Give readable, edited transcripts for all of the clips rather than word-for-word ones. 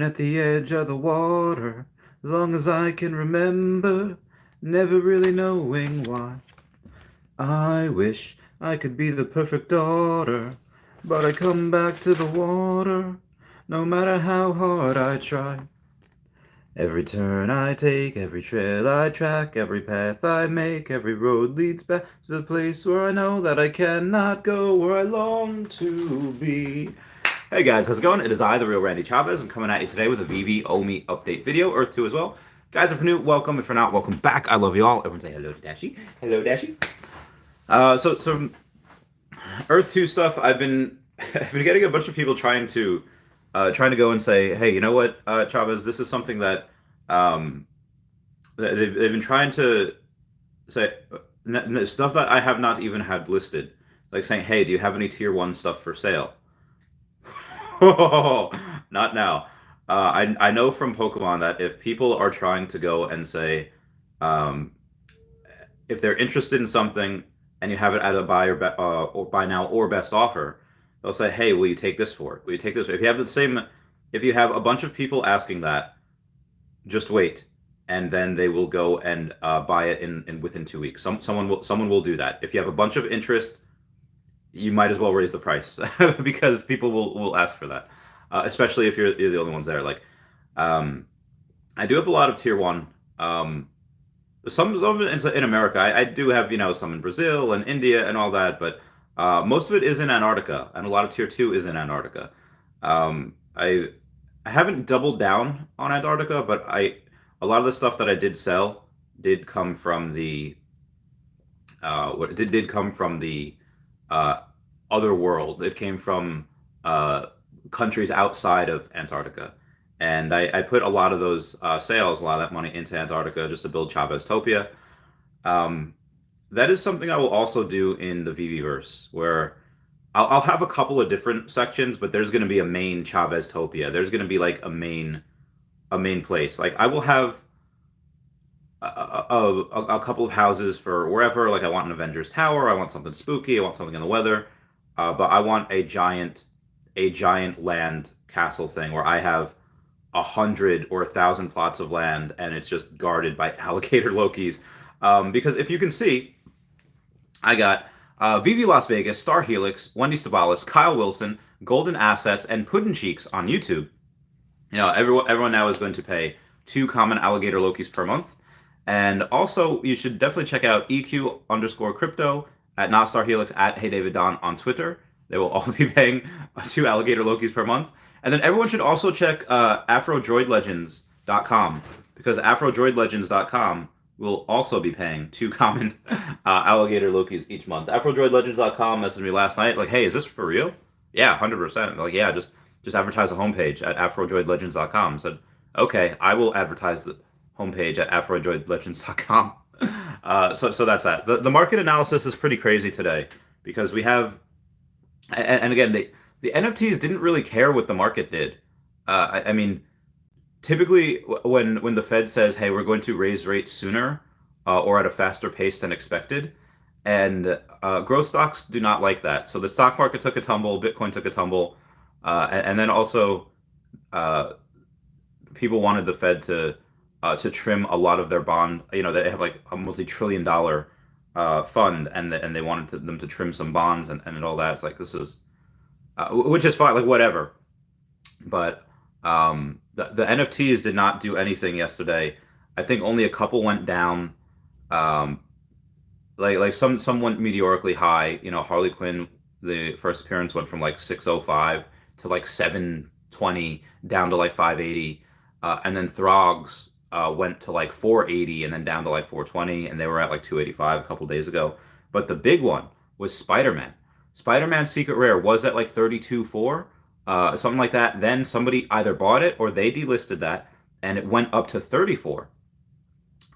at the edge of the water, as long as I can remember, never really knowing why. I wish I could be the perfect daughter, but I come back to the water, no matter how hard I try. Every turn I take, every trail I track, every path I make, every road leads back to the place where I know that I cannot go, where I long to be. Hey guys, how's it going? It is I, the real Randy Chavez. I'm coming at you today with a Veve Omi update video, Earth 2 as well. Guys, if you're new, welcome. If you're not, welcome back. I love you all. Everyone say hello to Dashi. Hello, Dashi. So Earth 2 stuff, I've been getting a bunch of people trying to go and say, hey, you know what, Chavez, this is something that they've been trying to say, stuff that I have not even had listed, like saying, hey, do you have any tier 1 stuff for sale? Not now. I know from Pokemon that if people are trying to go and say, um, if they're interested in something and you have it at a or buy now or best offer, they'll say, "Hey, will you take this for it? Will you take this?" If you have if you have a bunch of people asking that, just wait, and then they will go and buy it in within 2 weeks. Someone will do that. If you have a bunch of interest, you might as well raise the price because people will ask for that, especially if you're the only ones there. Like, um, I do have a lot of tier 1. Some of it in America. I do have some in Brazil and India and all that, but most of it is in Antarctica, and a lot of tier 2 is in Antarctica. Um, I I haven't doubled down on Antarctica, but I a lot of the stuff that I did sell did come from the did come from the uh, other world. It came from countries outside of Antarctica, and I put a lot of those sales, a lot of that money into Antarctica just to build Chavez-topia. Um, that is something I will also do in the VVverse, where I'll have a couple of different sections, but there's going to be a main Chavez-topia. There's going to be like a main place. Like I will have a couple of houses for wherever. Like I want an Avengers Tower. I want something spooky. I want something in the weather. But I want a giant land castle thing where I have 100 or 1,000 plots of land and it's just guarded by alligator Lokis. Because if you can see, I got Vivi Las Vegas, Star Helix, Wendy Stibalis, Kyle Willson, Golden Assets, and Puddin Cheeks on YouTube. Everyone now is going to pay 2 common alligator Lokis per month. And also, you should definitely check out EQ_crypto at Not Star Helix at Hey David Don on Twitter. They will all be paying 2 alligator Lokis per month. And then everyone should also check AfroDroidLegends.com because AfroDroidLegends.com will also be paying 2 common alligator Lokis each month. AfroDroidLegends.com messaged me last night like, hey, is this for real? Yeah, 100%. Like, yeah, just advertise the homepage at AfroDroidLegends.com. Said, okay, I will advertise the homepage at AfroDroidLegends.com. So that's that. The market analysis is pretty crazy today because we have, and again, the NFTs didn't really care what the market did. I mean, typically when the Fed says, "Hey, we're going to raise rates sooner or at a faster pace than expected," and growth stocks do not like that. So the stock market took a tumble, Bitcoin took a tumble, and then also uh, people wanted the Fed to trim a lot of their bond. They have like a multi-trillion-dollar fund, and they wanted them to trim some bonds and all that. It's like this is, which is fine, like whatever. But the NFTs did not do anything yesterday. I think only a couple went down. Um, like some went meteorically high. Harley Quinn, the first appearance went from like 605 to like 720 down to like 580, and then Throgs went to like 480 and then down to like 420, and they were at like 285 a couple days ago. But the big one was Spider-Man. Spider-Man Secret Rare was at like 32.4, something like that. Then somebody either bought it or they delisted that, and it went up to 34.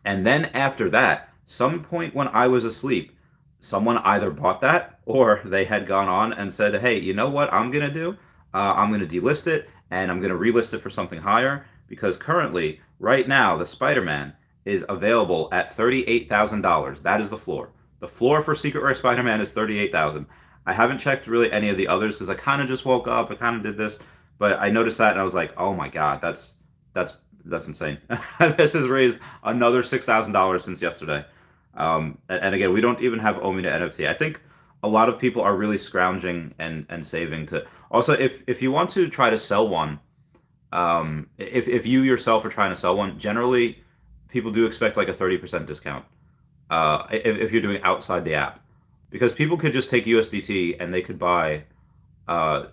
And then after that, some point when I was asleep, someone either bought that or they had gone on and said, hey, you know what I'm going to do? I'm going to delist it and I'm going to relist it for something higher because currently, right now, the Spider-Man is available at $38,000. That is the floor. The floor for Secret Rare Spider-Man is $38,000. I haven't checked really any of the others because I kind of just woke up. I kind of did this. But I noticed that and I was like, oh my god, that's insane. This has raised another $6,000 since yesterday. And again, we don't even have Omina NFT. I think a lot of people are really scrounging and saving to. Also, if you want to try to sell one, if you yourself are trying to sell one, generally people do expect like a 30% discount. If you're doing outside the app, because people could just take USDT and they could buy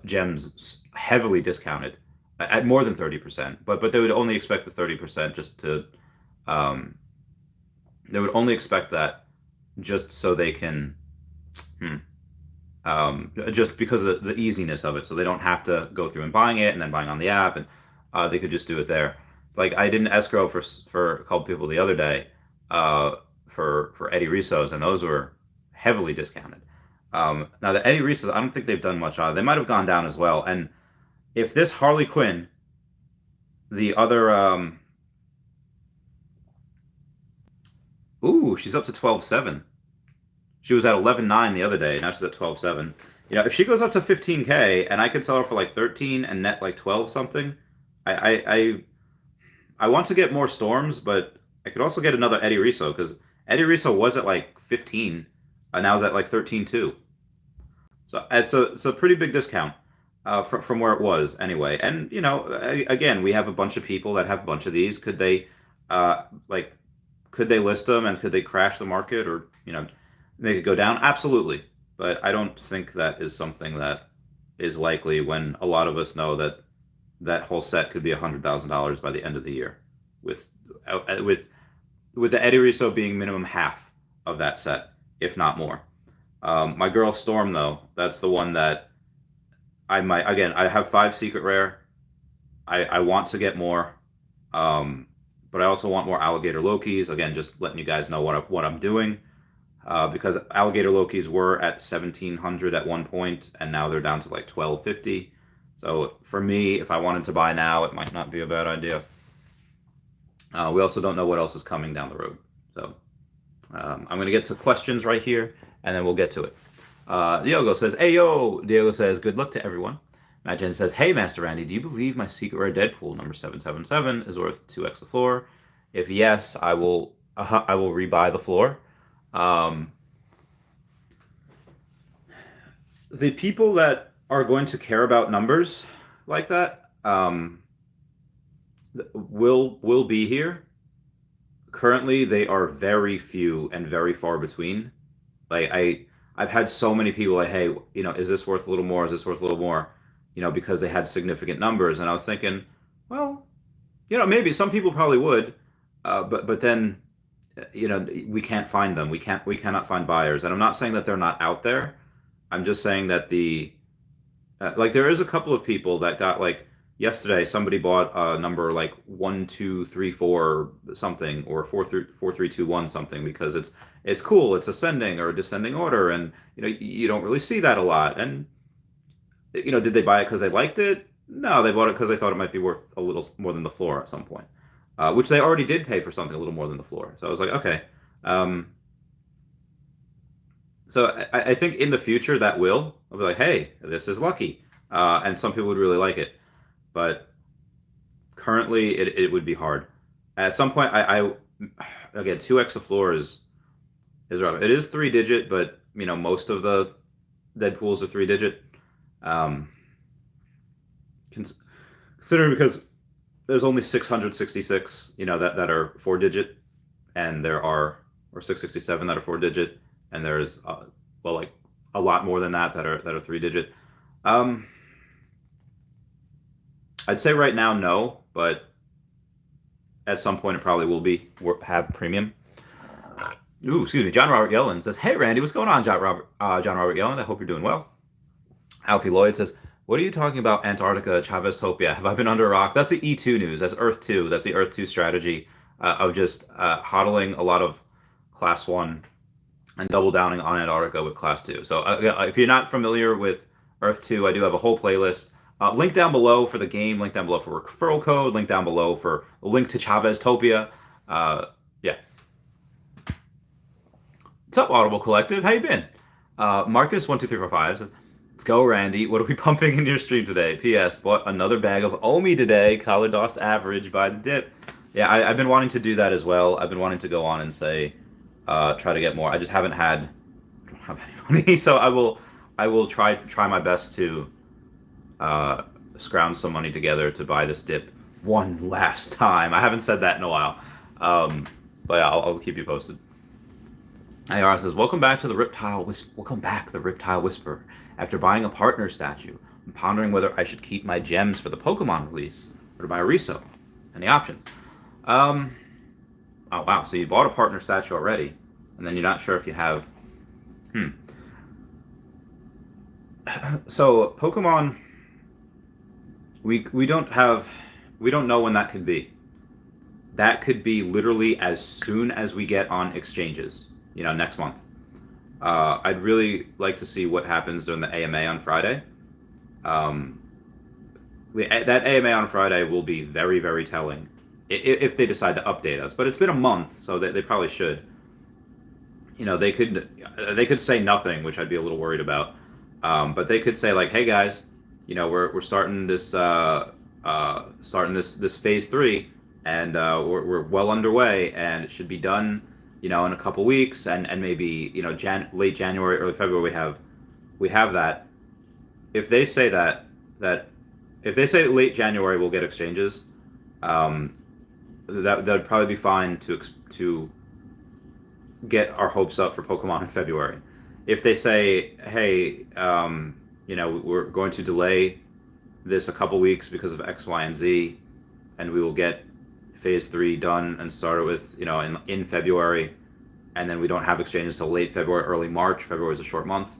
gems heavily discounted at more than 30%, but they would only expect the 30% just to they would only expect that just so they can just because of the easiness of it, so they don't have to go through and buying it and then buying on the app, and they could just do it there. Like I did an escrow for a couple people the other day for Eddie Rissos, and those were heavily discounted. Now the Eddie Rissos, I don't think they've done much on it. They might have gone down as well. And if this Harley Quinn, the other, she's up to 12.7. She was at 11.9 the other day. Now she's at 12.7. If she goes up to 15K and I could sell her for like 13 and net like 12 something, I want to get more storms, but I could also get another Eddie Risso because Eddie Risso was at like 15, and now it's at like 13.2. So it's a pretty big discount from where it was anyway. And again, we have a bunch of people that have a bunch of these. Could they could they list them and could they crash the market or make it go down? Absolutely, but I don't think that is something that is likely when a lot of us know that that whole set could be $100,000 by the end of the year, with the Eddie Risso being minimum half of that set, if not more. My girl Storm, though, that's the one that I might. Again, I have 5 secret rare. I want to get more, but I also want more alligator Lokis. Again, just letting you guys know what I'm doing, because alligator Lokis were at 1,700 at one point, and now they're down to like 1,250. So for me, if I wanted to buy now, it might not be a bad idea. We also don't know what else is coming down the road. So I'm going to get to questions right here, and then we'll get to it. Diogo says, hey, yo. Diogo says, good luck to everyone. Matt Jen says, hey, Master Randy, do you believe my secret rare Deadpool number 777 is worth 2x the floor? If yes, I will rebuy the floor. The people that are going to care about numbers like that will be here. Currently, they are very few and very far between. Like I've had so many people like, hey, is this worth a little more? Is this worth a little more? Because they had significant numbers, and I was thinking, well, maybe some people probably would, but then, we can't find them. We cannot find buyers, and I'm not saying that they're not out there. I'm just saying that there is a couple of people that got like yesterday. Somebody bought a number like 1234 something or 4321 something because it's cool. It's ascending or descending order, and you don't really see that a lot. And did they buy it because they liked it? No, they bought it because they thought it might be worth a little more than the floor at some point, which they already did pay for something a little more than the floor. So I was like, okay. So I think in the future that I'll be like, hey, this is lucky, and some people would really like it, but currently it would be hard. At some point, I again 2x the floor is rough. It is 3-digit, but most of the Deadpools are 3-digit. Considering because there's only 666, that are 4-digit, and there are 667 that are 4-digit. And there's like a lot more than that are 3-digit. I'd say right now no, but at some point it probably will have premium. Ooh, excuse me. John Robert Yellen says, "Hey Randy, what's going on, John Robert Yellen? I hope you're doing well." Alfie Lloyd says, "What are you talking about, Antarctica, Chavez-topia? Have I been under a rock?" That's the E2 news. That's Earth 2. That's the Earth 2 strategy of just hodling a lot of Class 1 and double downing on Antarctica with Class 2. So if you're not familiar with Earth 2, I do have a whole playlist. Link down below for the game, link down below for referral code, link down below for a link to Chavez-topia. Yeah. What's up, Audible Collective? How you been? Marcus12345 says, Let's go, Randy. What are we pumping in your stream today? P.S. Bought another bag of Omi today. Collar DOS average by the dip. Yeah, I've been wanting to do that as well. I've been wanting to go on and say, try to get more. I just haven't had, I don't have any money, so I will try my best to scrounge some money together to buy this dip one last time. I haven't said that in a while, but yeah, I'll keep you posted. Arya says, "Welcome back to the Welcome back, the Riptile Whisperer. After buying a partner statue, I'm pondering whether I should keep my gems for the Pokemon release or to buy a resale. Any options?" Oh wow, so you bought a partner statue already, and then you're not sure if you have. So Pokemon, we don't know when that could be. That could be literally as soon as we get on exchanges. Next month. I'd really like to see what happens during the AMA on Friday. That AMA on Friday will be very, very telling if they decide to update us. But it's been a month, so they probably should. They could say nothing, which I'd be a little worried about. But they could say like, "Hey guys, we're starting this this phase 3, and we're well underway, and it should be done." In a couple weeks, and maybe late January, early February we have that. If they say if they say late January we'll get exchanges, that'd probably be fine to get our hopes up for Pokemon in February. If they say, "Hey, we're going to delay this a couple weeks because of X, Y, and Z, and we will get phase 3 done and started with in February, and then we don't have exchanges till late February, early March." February is a short month.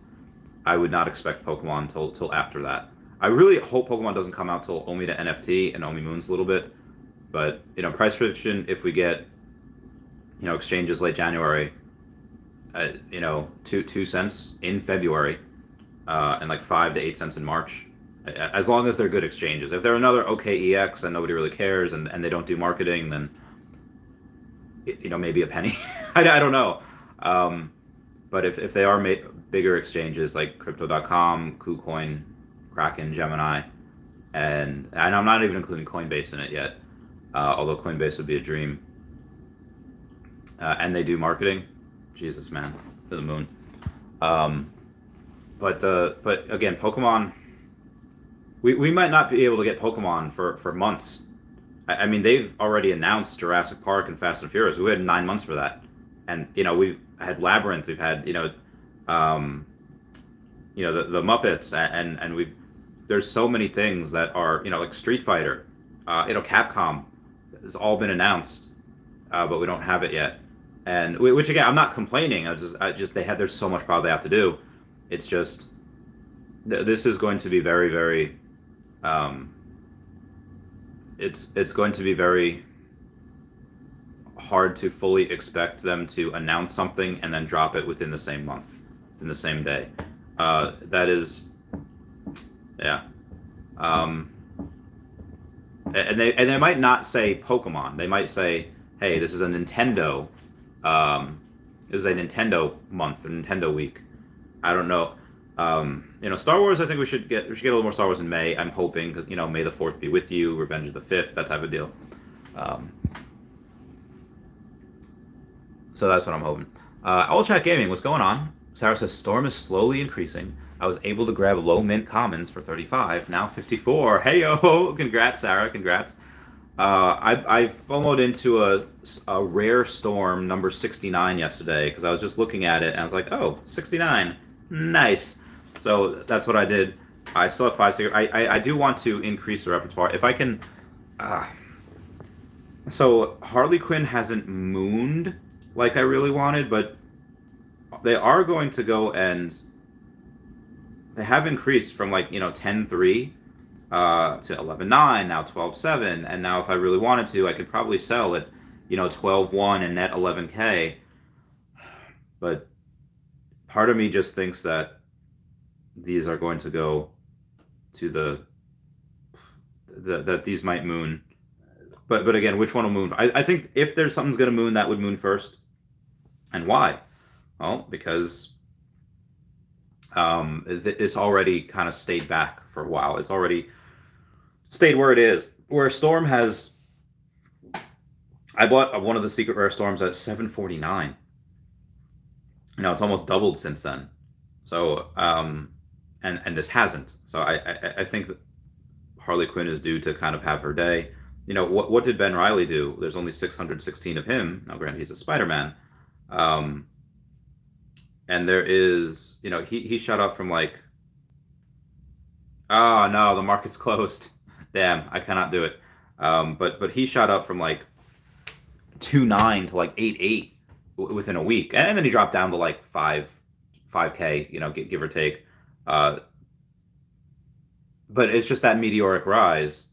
I would not expect Pokemon till after that. I really hope Pokemon doesn't come out till Omi to NFT and Omi Moons a little bit, but price prediction, if we get exchanges late January, 2 cents in February, and like 5 to 8 cents in March. As long as they're good exchanges. If they're another OKEX and nobody really cares and they don't do marketing, then maybe a penny. I don't know. But if they are bigger exchanges like Crypto.com, KuCoin, Kraken, Gemini, and I'm not even including Coinbase in it yet, although Coinbase would be a dream. And they do marketing, Jesus man, to the moon. But again, Pokemon. We might not be able to get Pokemon for months. I mean, they've already announced Jurassic Park and Fast and Furious. We had 9 months for that, and we've had Labyrinth. We've had the Muppets, and there's so many things that are like Street Fighter, Capcom has all been announced, but we don't have it yet. And which again, I'm not complaining. There's so much probably they have to do. It's just this is going to be very, very. It's going to be very hard to fully expect them to announce something and then drop it within the same month, in the same day. That is, yeah. And they might not say Pokemon. They might say, "Hey, this is a Nintendo. This is a Nintendo month, a Nintendo week." I don't know. Star Wars, I think we should get a little more Star Wars in May. I'm hoping, because May the 4th be with you, Revenge of the 5th, that type of deal. So that's what I'm hoping. All Chat Gaming, what's going on? Sarah says, "Storm is slowly increasing. I was able to grab low mint commons for 35, now 54. Hey yo, congrats, Sarah, congrats. I FOMO'd into a rare storm number 69 yesterday because I was just looking at it and I was like, oh, 69, nice. So that's what I did. I still have 5 stickers. I do want to increase the repertoire if I can. So Harley Quinn hasn't mooned like I really wanted, but they are going to go and they have increased from 10.3 to 11.9, now 12.7, and now if I really wanted to, I could probably sell at 12.1 and net 11K. But part of me just thinks that these are going to go to that these might moon. But again, which one will moon? I think if there's something's going to moon, that would moon first. And why? Well, because It's already kind of stayed back for a while. It's already stayed where it is. Where Storm has, I bought one of the secret rare Storms at 749. It's almost doubled since then. So, and this hasn't. So I think that Harley Quinn is due to kind of have her day. What did Ben Reilly do? There's only 616 of him. Now, granted, he's a Spider-Man. And there is, he shot up from like, oh no, the market's closed. Damn, I cannot do it. But he shot up from like 2.9 to like 8.8 within a week, and then he dropped down to like 5K, give or take. But it's just that meteoric rise.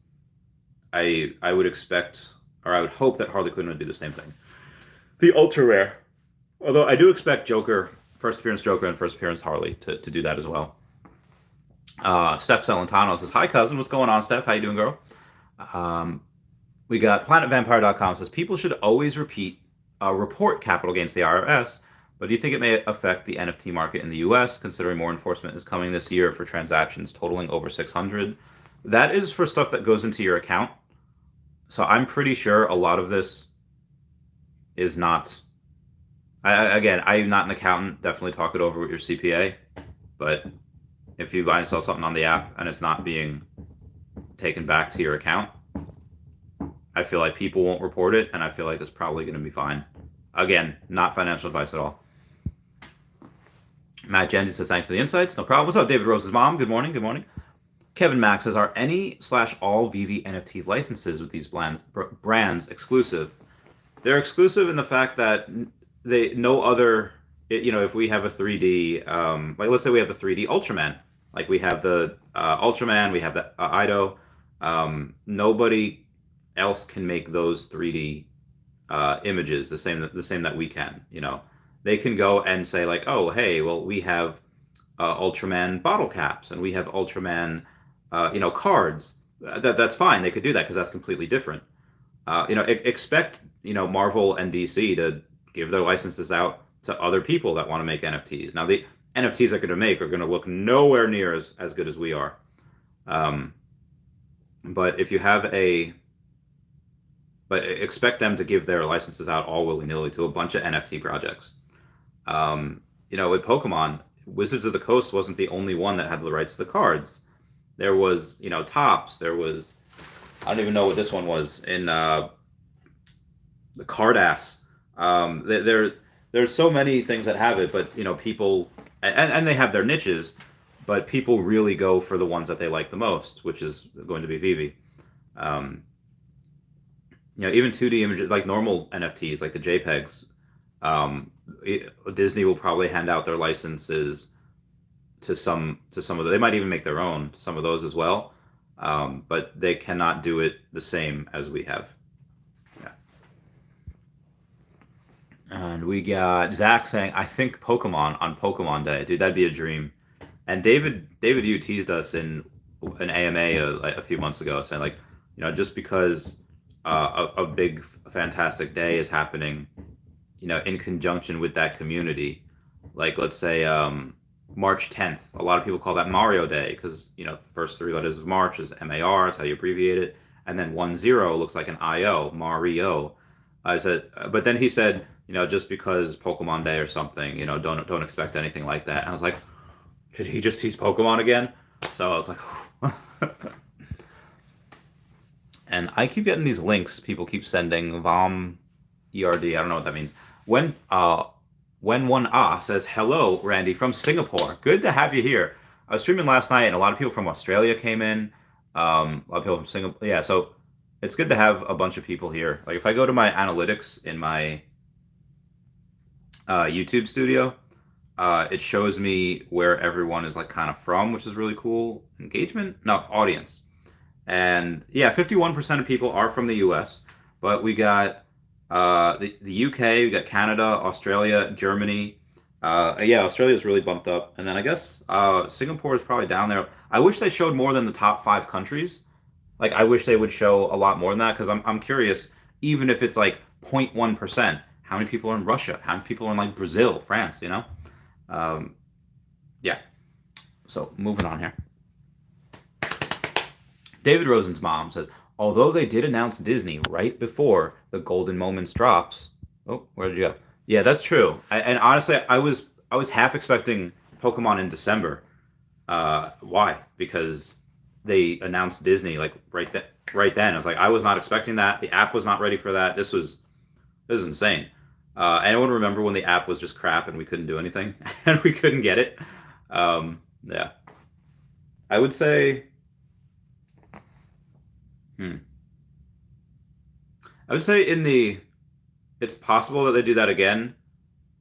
I would expect, or I would hope that Harley Quinn would do the same thing. The ultra rare, although I do expect Joker, first appearance Joker and first appearance Harley to do that as well. Steph Celentano says, "Hi cousin, what's going on, Steph? How you doing, girl?" We got PlanetVampire.com says people should always report capital gains to the IRS, but do you think it may affect the NFT market in the U.S. considering more enforcement is coming this year for transactions totaling over 600? That is for stuff that goes into your account. So I'm pretty sure a lot of this is not. Again, I'm not an accountant. Definitely talk it over with your CPA. But if you buy and sell something on the app and it's not being taken back to your account, I feel like people won't report it, and I feel like that's probably going to be fine. Again, not financial advice at all. Matt Genzi says, thanks for the insights. No problem. What's up, David Rose's mom? Good morning. Good morning. Kevin Max says, are any/all Veve NFT licenses with these brands exclusive? They're exclusive in the fact that no other, if we have a 3D, like let's say we have the 3D Ultraman, like we have the Ultraman, we have the Ido, nobody else can make those 3D images the same that we can. They can go and say like, oh, hey, well, we have Ultraman bottle caps and we have Ultraman cards. That's fine. They could do that because that's completely different. Expect Marvel and DC to give their licenses out to other people that want to make NFTs. Now the NFTs they're going to make are going to look nowhere near as good as we are. But if you have but expect them to give their licenses out all willy-nilly to a bunch of NFT projects. With Pokemon, Wizards of the Coast wasn't the only one that had the rights to the cards. There was, Topps. There was, I don't even know what this one was in the Cardass. There's so many things that have it, but people, and they have their niches, but people really go for the ones that they like the most, which is going to be Veve. Even 2D images, like normal NFTs, like the JPEGs, Disney will probably hand out their licenses to some of them. They might even make their own, some of those as well. But they cannot do it the same as we have. Yeah. And we got Zach saying, I think Pokemon on Pokemon Day. Dude, that'd be a dream. And David you teased us in an AMA a few months ago, saying like, just because a big fantastic day is happening, in conjunction with that community, like let's say March 10th. A lot of people call that Mario Day because the first three letters of March is MAR. That's how you abbreviate it, and then 10 looks like an IO, Mario. I said, but then he said, just because Pokemon Day or something, don't expect anything like that. And I was like, did he just tease Pokemon again? So I was like. And I keep getting these links people keep sending. VOM ERD, I don't know what that means. When one says, hello, Randy, from Singapore. Good to have you here. I was streaming last night, and a lot of people from Australia came in. A lot of people from Singapore. Yeah, so it's good to have a bunch of people here. Like, if I go to my analytics in my YouTube studio, it shows me where everyone is, like, kind of from, which is really cool. Engagement? No, audience. And, yeah, 51% of people are from the U.S., but we got the UK, we got Canada, Australia, Germany. Australia's really bumped up. And then I guess Singapore is probably down there. I wish they showed more than the top 5 countries. Like, I wish they would show a lot more than that, because I'm curious, even if it's like 0.1%, how many people are in Russia? How many people are in like Brazil, France, Yeah. So moving on here. David Rosen's mom says, although they did announce Disney right before the Golden Moments drops. Oh, where did you go? Yeah, that's true. And honestly, I was half expecting Pokemon in December. Why? Because they announced Disney like right then. I was like, I was not expecting that. The app was not ready for that. This was insane. Anyone remember when the app was just crap and we couldn't do anything and we couldn't get it? Yeah, I would say. I would say it's possible that they do that again,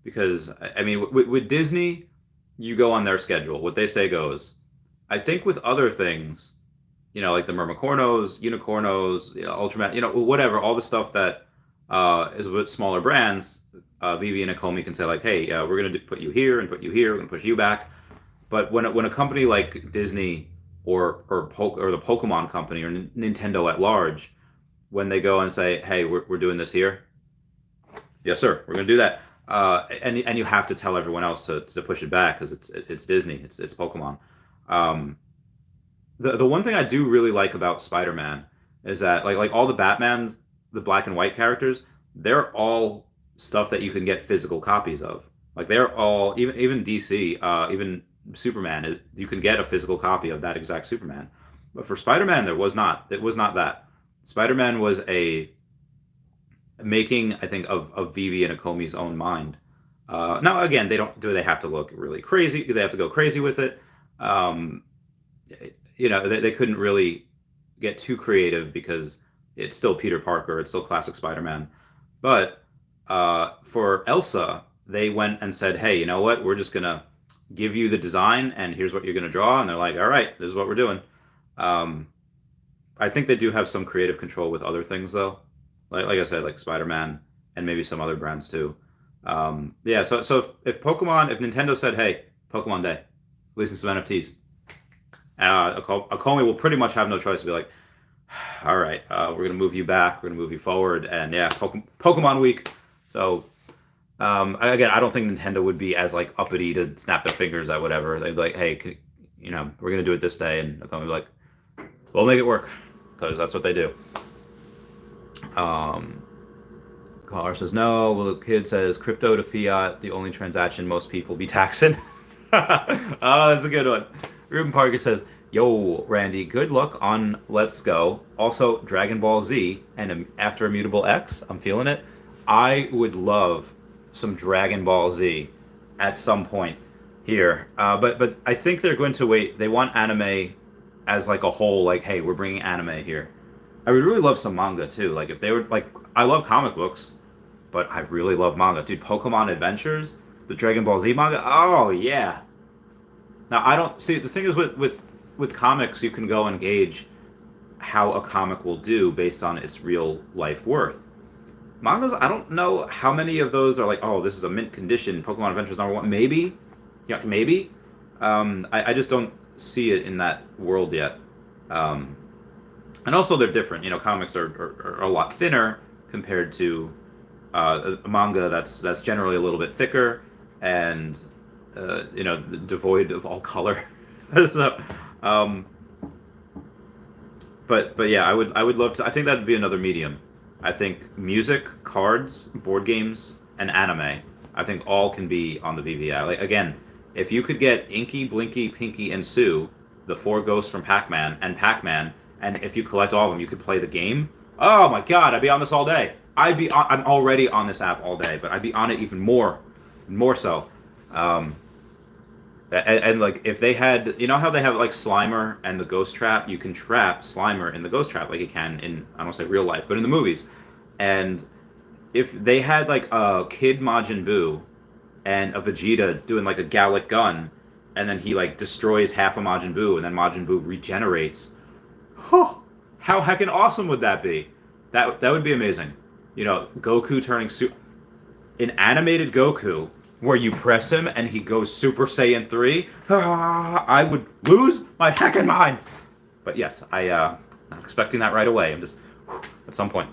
because I mean, with Disney, you go on their schedule. What they say goes. I think with other things, like the Mermicornos, Unicornos, Ultraman, whatever, all the stuff that is with smaller brands, Veve and Akomi can say like, hey, we're gonna put you here and put you here, we're gonna push you back. But when a company like Disney or the Pokemon company or Nintendo at large, when they go and say, hey, we're doing this here, yes sir, we're gonna do that, and you have to tell everyone else to push it back because it's Disney, it's Pokemon. The one thing I do really like about Spider-Man is that like all the Batman, the black and white characters, they're all stuff that you can get physical copies of. Like they're all, even DC, even Superman, you can get a physical copy of that exact Superman. But for Spider-Man, it was not that. Spider-Man was a making, I think, of Veve and Akomi's own mind. Now, again, they have to look really crazy? Do they have to go crazy with it? They couldn't really get too creative because it's still Peter Parker, it's still classic Spider-Man. But for Elsa, they went and said, hey, you know what? We're just going to give you the design and here's what you're going to draw. And they're like, all right, this is what we're doing. I think they do have some creative control with other things, though. Like I said, like Spider-Man and maybe some other brands, too. Yeah, so if Nintendo said, hey, Pokemon Day, releasing some NFTs, Akomi will pretty much have no choice to be like, all right, we're going to move you back, we're going to move you forward, and yeah, Pokemon Week. So, again, I don't think Nintendo would be as like uppity to snap their fingers at whatever. They'd be like, hey, we're going to do it this day, and Akomi would be like, we'll make it work, because that's what they do. Caller says no. Well, the kid says crypto to fiat, the only transaction most people be taxing. Oh, that's a good one. Ruben Parker says, yo, Randy, good luck on Let's Go. Also, Dragon Ball Z and After Immutable X. I'm feeling it. I would love some Dragon Ball Z at some point here. But I think they're going to wait. They want anime as like a whole, like, hey, we're bringing anime here. I would really love some manga too. Like if they were like, I love comic books, but I really love manga. Dude, Pokemon Adventures, the Dragon Ball Z manga. Oh yeah. Now I don't see, the thing is with comics, you can go and gauge how a comic will do based on its real life worth. Mangas, I don't know how many of those are like, oh, this is a mint condition, Pokemon Adventures #1. Maybe. Yeah, maybe. I just don't see it in that world yet. And also they're different. Comics are a lot thinner compared to a manga that's generally a little bit thicker and devoid of all color. So, but yeah, I would love to. I think that'd be another medium. I think music, cards, board games, and anime, I think all can be on the VVI. Like again, if you could get Inky, Blinky, Pinky, and Sue, the 4 ghosts from Pac-Man, and if you collect all of them, you could play the game. Oh my God, I'd be on this all day. I'm already on this app all day, but I'd be on it even more so. And like if they had, how they have like Slimer and the Ghost Trap, you can trap Slimer in the Ghost Trap like you can in, I don't say real life, but in the movies. And if they had like a Kid Majin Buu and a Vegeta doing like a Gallic gun, and then he like destroys half of Majin Buu, and then Majin Buu regenerates. How heckin' awesome would that be? That would be amazing. Goku turning an animated Goku where you press him and he goes Super Saiyan 3. I would lose my heckin' mind. But yes, I'm not expecting that right away. I'm just at some point.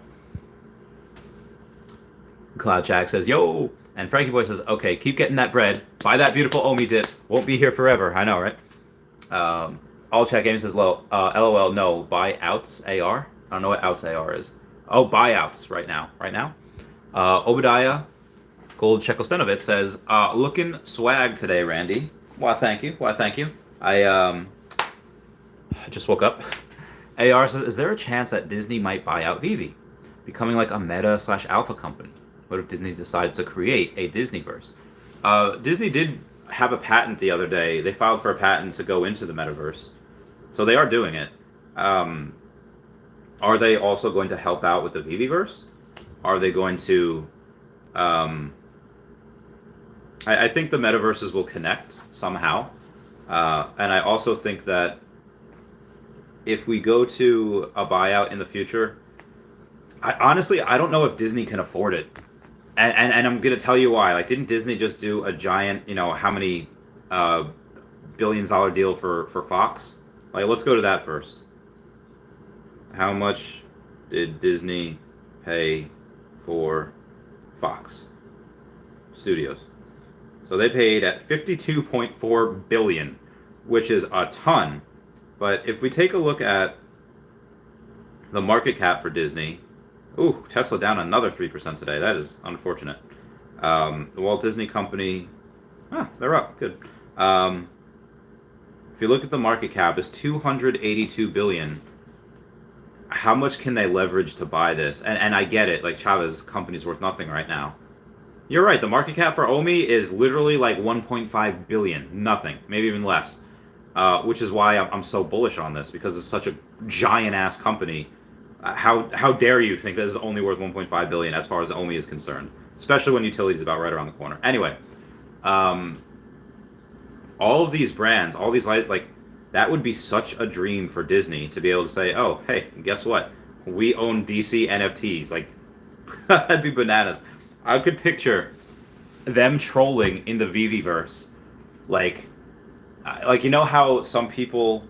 Cloud Jack says, yo, and Frankie Boy says, okay, keep getting that bread. Buy that beautiful Omi dip. Won't be here forever. I know, right? All Chat Gaming says, LOL, no, buyouts AR. I don't know what outs AR is. Oh, buyouts right now. Obadiah Gold Chekostenovich says, looking swag today, Randy. Why, thank you. I just woke up. AR says, is there a chance that Disney might buy out Veve, becoming like a meta/alpha company? What if Disney decides to create a Disneyverse? Disney did have a patent the other day. They filed for a patent to go into the metaverse. So they are doing it. Are they also going to help out with the Veveverse? Are they going to... I think the metaverses will connect somehow. And I also think that if we go to a buyout in the future, honestly, I don't know if Disney can afford it. And I'm going to tell you why. Like, didn't Disney just do a giant, how many billions-dollar deal for Fox? Like, let's go to that first. How much did Disney pay for Fox Studios? So they paid at $52.4 billion, which is a ton. But if we take a look at the market cap for Disney, ooh, Tesla down another 3% today. That is unfortunate. The Walt Disney Company, they're up. Good. If you look at the market cap, it's $282 billion. How much can they leverage to buy this? And I get it. Like, Chavez company's worth nothing right now. You're right. The market cap for Omi is literally like 1.5 billion. Nothing. Maybe even less. Which is why I'm so bullish on this, because it's such a giant-ass company. How dare you think that it's only worth 1.5 billion as far as Omi is concerned, especially when utility is about right around the corner. Anyway, all of these brands, all these lights, like, that would be such a dream for Disney to be able to say, oh, hey, guess what? We own DC NFTs. Like, that'd be bananas. I could picture them trolling in the Veveverse, like how some people,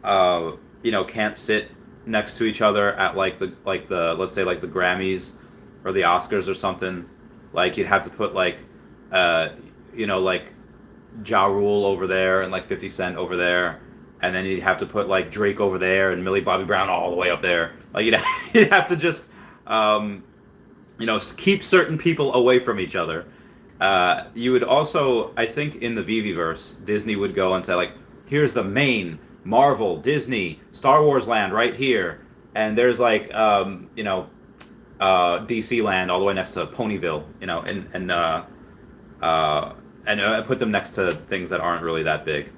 can't sit next to each other at like the let's say like the Grammys or the Oscars or something. Like, you'd have to put like like Ja Rule over there and like 50 Cent over there, and then you'd have to put like Drake over there and Millie Bobby Brown all the way up there. Like, you'd have to just keep certain people away from each other. You would also, I think, in the Veveverse, Disney would go and say, like, here's the main Marvel, Disney, Star Wars land right here, and there's like DC land all the way next to Ponyville, and put them next to things that aren't really that big.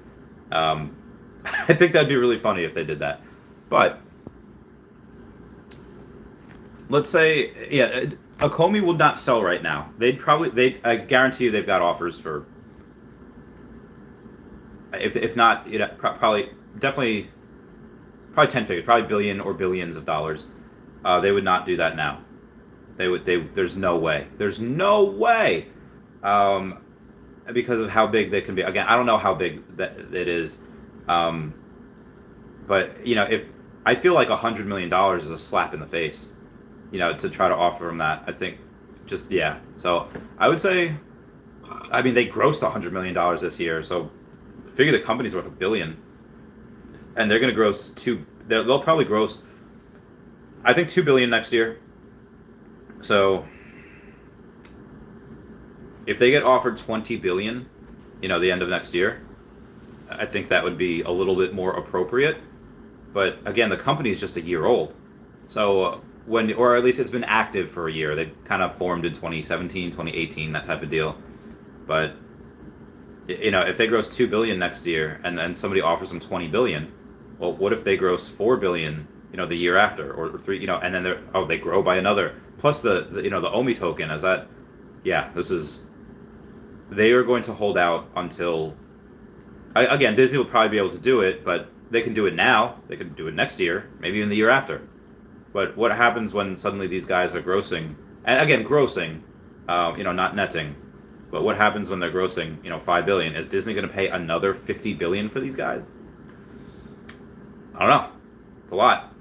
I think that'd be really funny if they did that. But let's say, Akomi would not sell right now. I guarantee you they've got offers for, if not, probably 10 figures, probably billion or billions of dollars. They would not do that now. There's no way. Because of how big they can be. Again, I don't know how big that it is. But, if I feel like $100 million is a slap in the face, to try to offer them that, I think So I would say, they grossed $100 million this year. So figure the company's worth $1 billion. And they're going to gross they'll probably gross, I think, $2 billion next year. So if they get offered $20 billion, the end of next year, I think that would be a little bit more appropriate. But again, the company is just a year old. So or at least it's been active for a year. They kind of formed in 2017, 2018, that type of deal. But, if they gross $2 billion next year and then somebody offers them $20 billion, well, what if they gross $4 billion, the year after, or $3, and then they grow by another, plus the Omi token, they are going to hold out until, again, Disney will probably be able to do it, but they can do it now, they can do it next year, maybe even the year after. But what happens when suddenly these guys are grossing, and again, grossing, not netting, but what happens when they're grossing, $5 billion? Is Disney going to pay another $50 billion for these guys? I don't know. It's a lot.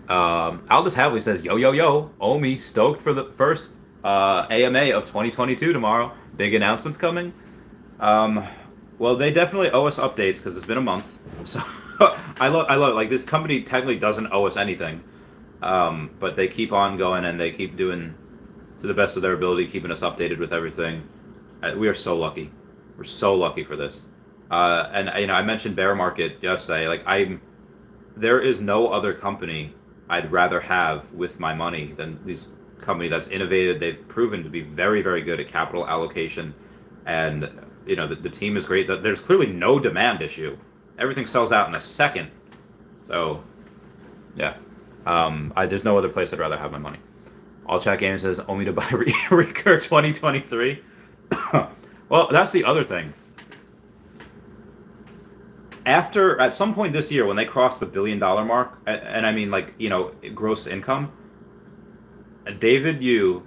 Aldous Havley says, yo, Omi stoked for the first AMA of 2022 tomorrow. Big announcements coming. Well, they definitely owe us updates because it's been a month. So I love it. Like, this company technically doesn't owe us anything, but they keep on going and they keep doing to the best of their ability, keeping us updated with everything. We are so lucky. We're so lucky for this. And I mentioned bear market yesterday. Like, there is no other company I'd rather have with my money than this company that's innovated. They've proven to be very, very good at capital allocation, and the team is great. There's clearly no demand issue. Everything sells out in a second. So, yeah, there's no other place I'd rather have my money. All Chat Gaming says, owe me to buy Recur 2023. Well, that's the other thing. At some point this year, when they cross the $1 billion mark, and I mean, like, gross income, David Yu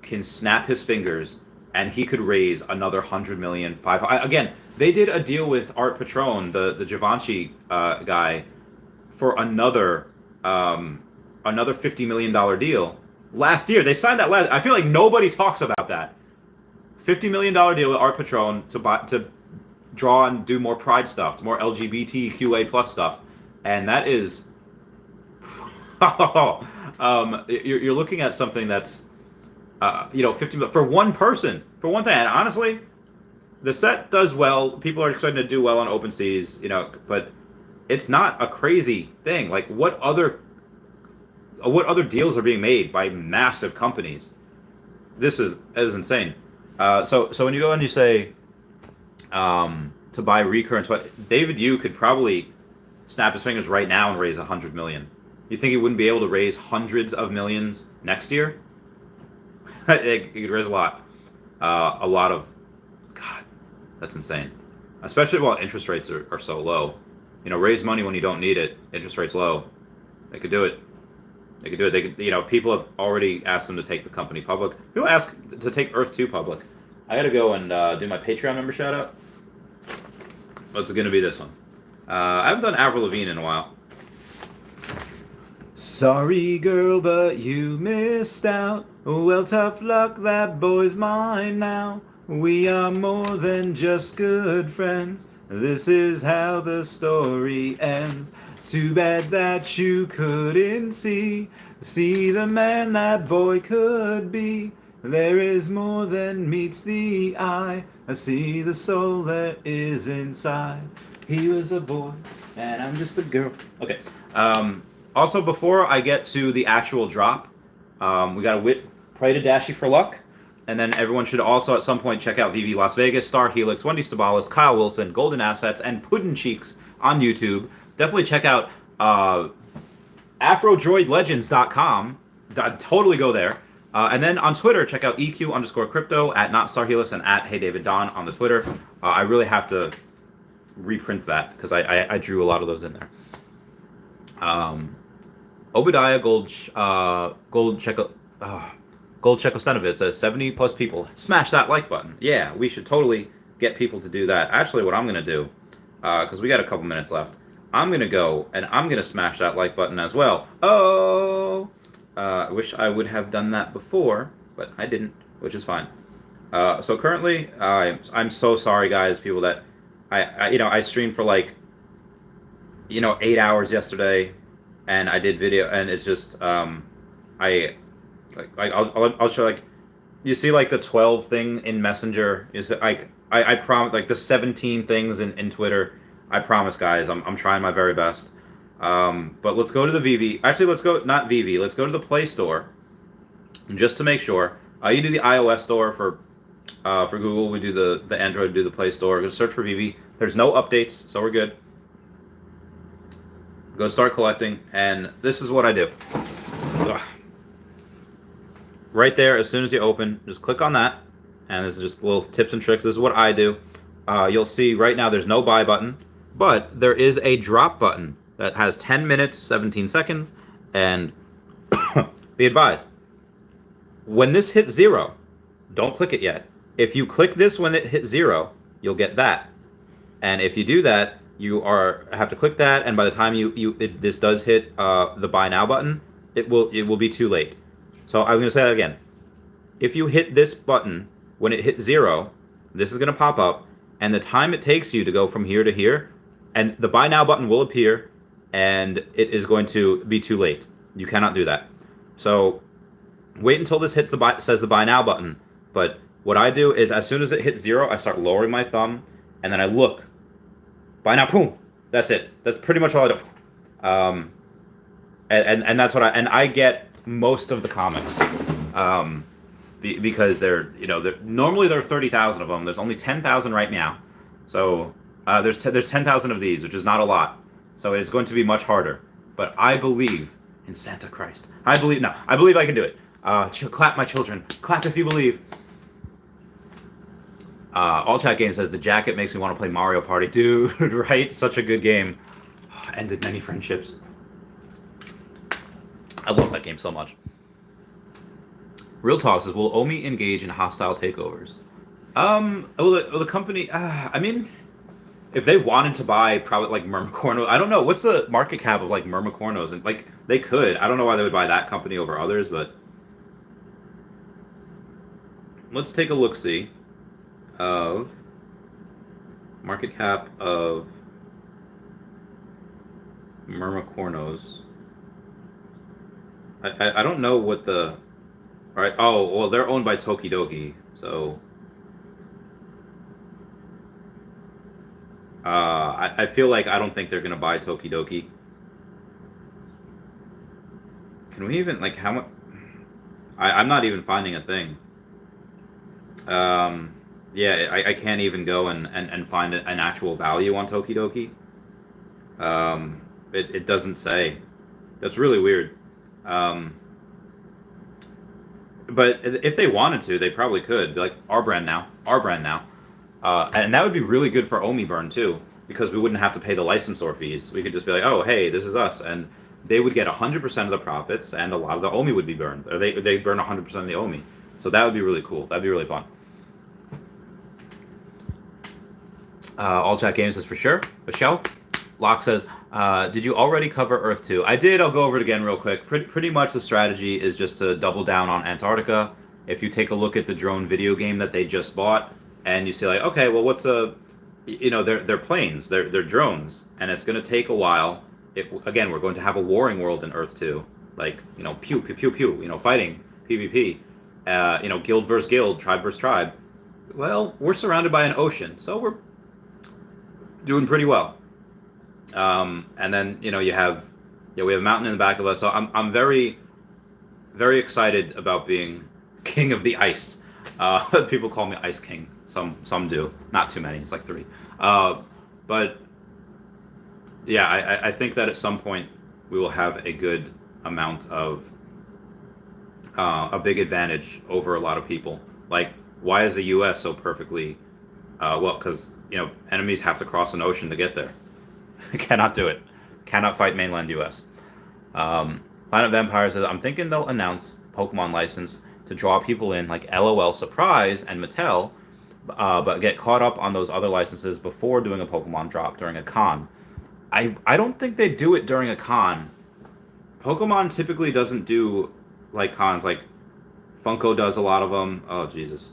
can snap his fingers and he could raise another 100 million. Again, they did a deal with Art Patron, the Givenchy guy, for another $50 million deal last year. They signed that last. I feel like nobody talks about that. $50 million deal with Art Patron to draw and do more Pride stuff, more LGBTQA plus stuff, and that is, you're looking at something that's, 50 for one person, for one thing. And honestly, the set does well. People are expecting to do well on Open Seas, but it's not a crazy thing. Like, what other deals are being made by massive companies? This is insane. So when you go and you say, to buy Recurrence, David Yu could probably snap his fingers right now and raise 100 million. You think he wouldn't be able to raise hundreds of millions next year? He could raise a lot. God, that's insane. Especially while interest rates are so low. Raise money when you don't need it. Interest rates low. They could do it. They could, people have already asked them to take the company public. People ask to take Earth 2 public. I gotta go and do my Patreon member shout out. What's it gonna be this one? I haven't done Avril Lavigne in a while. Sorry, girl, but you missed out. Well, tough luck, that boy's mine now. We are more than just good friends. This is how the story ends. Too bad that you couldn't see the man that boy could be. There is more than meets the eye. I see the soul that is inside. He was a boy, and I'm just a girl. Okay. Also, before I get to the actual drop, we got to pray to Dashi for luck. And then everyone should also at some point check out Veve Las Vegas, Star Helix, Wendy Stibalis, Kyle Willson, Golden Assets, and Puddin' Cheeks on YouTube. Definitely check out AfroDroidLegends.com. Totally go there. And then on Twitter, check out EQ_crypto at NotStarHelix and at HeyDavidDon on the Twitter. I really have to reprint that because I drew a lot of those in there. Obadiah Gold Czechostanovic says 70 plus people smash that like button. Yeah, we should totally get people to do that. Actually, what I'm gonna do, because we got a couple minutes left, I'm gonna go and I'm gonna smash that like button as well. I wish I would have done that before, but I didn't, which is fine. So currently, I'm so sorry, guys, people that I streamed for like 8 hours yesterday, and I did video, and it's just I'll show, like, you see like the 12 thing in Messenger is like I promise, like the 17 things in Twitter. I promise, guys, I'm trying my very best. But let's go to the Veve. Actually, let's go, not Veve, let's go to the Play Store just to make sure. You do the iOS store for Google. We do the Android, do the Play Store. Go search for Veve. There's no updates, so we're good. Go start collecting, and this is what I do. Ugh. Right there, as soon as you open, just click on that, and this is just little tips and tricks. This is what I do. You'll see right now there's no buy button, but there is a drop button that has 10 minutes, 17 seconds, and be advised, when this hits 0, don't click it yet. If you click this when it hits 0, you'll get that. And if you do that, you have to click that, and by the time this does hit the buy now button, it will be too late. So I'm going to say that again. If you hit this button when it hits 0, this is going to pop up. and the time it takes you to go from here to here, and the buy now button will appear, and it is going to be too late. You cannot do that. So wait until this hits says the buy now button. But what I do is as soon as it hits 0, I start lowering my thumb, and then I look. Buy now, boom. That's it. That's pretty much all I do. And that's what I get most of the comics. Because they're normally there are 30,000 of them. There's only 10,000 right now, so there's 10,000 of these, which is not a lot. So it's going to be much harder. But I believe in Santa Christ. I believe I can do it. Clap, my children. Clap if you believe. All Chat Game says the jacket makes me want to play Mario Party, dude. Right? Such a good game. Ended many friendships. I love that game so much. Real Talk says, will Omi engage in hostile takeovers? Well, the company, I mean, if they wanted to buy probably like Myrmicorno, I don't know, what's the market cap of like Myrmicornos? And like, they could. I don't know why they would buy that company over others, but let's take a look-see of market cap of Myrmicornos. I don't know what the... All right. Oh, well, they're owned by Tokidoki, so I feel like I don't think they're gonna buy Tokidoki. Can we even like how much? I'm not even finding a thing. Yeah, I can't even go and find an actual value on Tokidoki. It doesn't say. That's really weird. But if they wanted to, they probably could. Be like, our brand now. And that would be really good for Omi Burn, too, because we wouldn't have to pay the licensor fees. We could just be like, oh, hey, this is us. And they would get 100% of the profits, and a lot of the Omi would be burned. Or they burn 100% of the Omi. So that would be really cool. That'd be really fun. All Chat Games says, for sure. Michelle. Locke says, did you already cover Earth 2? I did. I'll go over it again real quick. Pretty much the strategy is just to double down on Antarctica. If you take a look at the drone video game that they just bought, and you see like, okay, well, what's they're planes, they're drones, and it's going to take a while. Again, we're going to have a warring world in Earth 2. Like, pew, pew, pew, pew, fighting, PvP. Guild versus guild, tribe versus tribe. Well, we're surrounded by an ocean, so we're doing pretty well. And then we have a mountain in the back of us. So I'm very, very excited about being king of the ice. People call me Ice King. Some do, not too many. It's like 3. But yeah, I think that at some point we will have a good amount of a big advantage over a lot of people. Like, why is the U.S. so perfectly? Well, because enemies have to cross an ocean to get there. Cannot do it. Cannot fight mainland U.S. Planet Vampire says, I'm thinking they'll announce Pokemon license to draw people in like LOL Surprise and Mattel, but get caught up on those other licenses before doing a Pokemon drop during a con. I don't think they do it during a con. Pokemon typically doesn't do like cons. Like Funko does a lot of them. Oh, Jesus.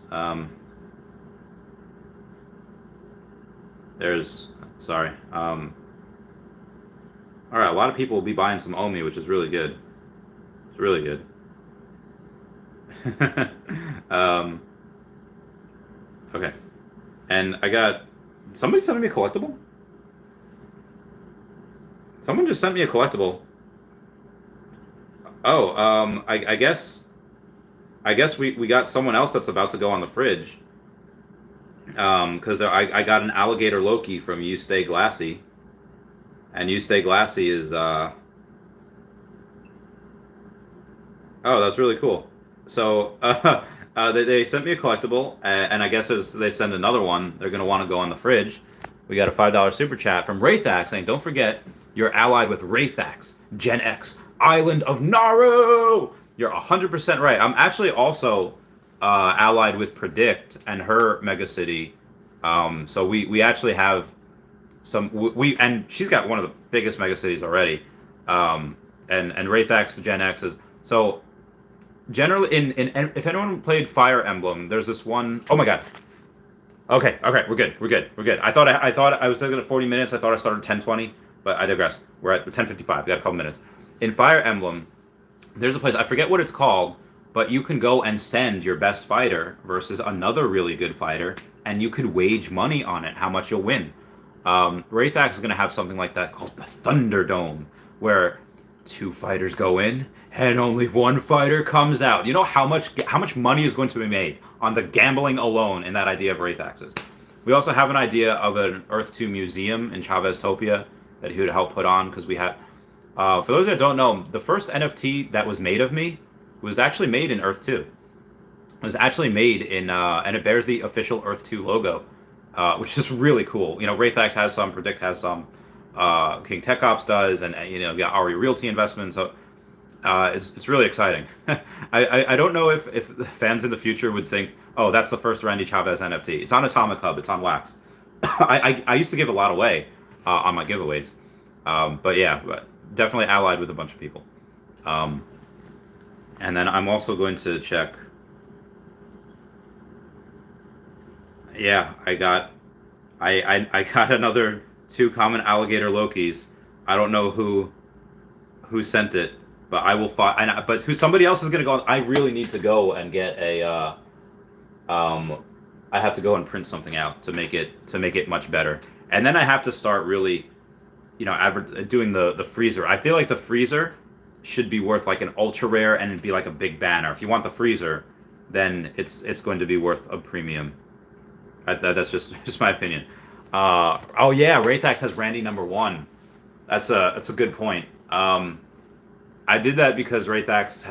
Sorry. All right, a lot of people will be buying some Omi, which is really good. It's really good. Okay. And I got... Somebody sent me a collectible? Someone just sent me a collectible. Oh, I guess we got someone else that's about to go on the fridge. Because I got an alligator Loki from You Stay Glassy. And You Stay Glassy is, oh, that's really cool. So, they sent me a collectible, and I guess as they send another one, they're going to want to go on the fridge. We got a $5 super chat from Wraithax saying, don't forget, you're allied with Wraithax, Gen X, Island of Naru! You're 100% right. I'm actually also allied with Predict and her Megacity. So we actually have and she's got one of the biggest megacities already. And Wraithax Gen X is so generally in if anyone played Fire Emblem, there's this one, oh my god. Okay, we're good. I thought I was looking at 40 minutes. I thought I started 10:20, but I digress. We're at 10:55. We got a couple minutes. In Fire Emblem, there's a place, I forget what it's called, but you can go and send your best fighter versus another really good fighter, and you could wage money on it, how much you'll win. Wraithax is going to have something like that called the Thunderdome, where two fighters go in and only one fighter comes out. You know how much money is going to be made on the gambling alone in that idea of Wraithaxes. We also have an idea of an Earth 2 museum in Chavez Topia that he would help put on, because we had, for those that don't know, the first NFT that was made of me was actually made in Earth 2. It was actually made in, and it bears the official Earth 2 logo, which is really cool. You know, Wraithax has some, Predict has some, King Tech Ops does, and you know, got Arya Realty investment. So it's really exciting. I don't know if fans in the future would think, oh, that's the first Randy Chavez NFT. It's on Atomic Hub. It's on Wax. I used to give a lot away on my giveaways, but yeah, definitely allied with a bunch of people. And then I'm also going to check. Yeah, I got another 2 common alligator Lokis. I don't know who sent it, but I will find. But somebody else is gonna go. I really need to go and get a. I have to go and print something out to make it much better, and then I have to start really, you know, doing the freezer. I feel like the freezer should be worth like an ultra rare, and it'd be like a big banner. If you want the freezer, then it's going to be worth a premium. That's just my opinion. Oh yeah, Wraithax has Randy #1. That's a good point. I did that because Wraithax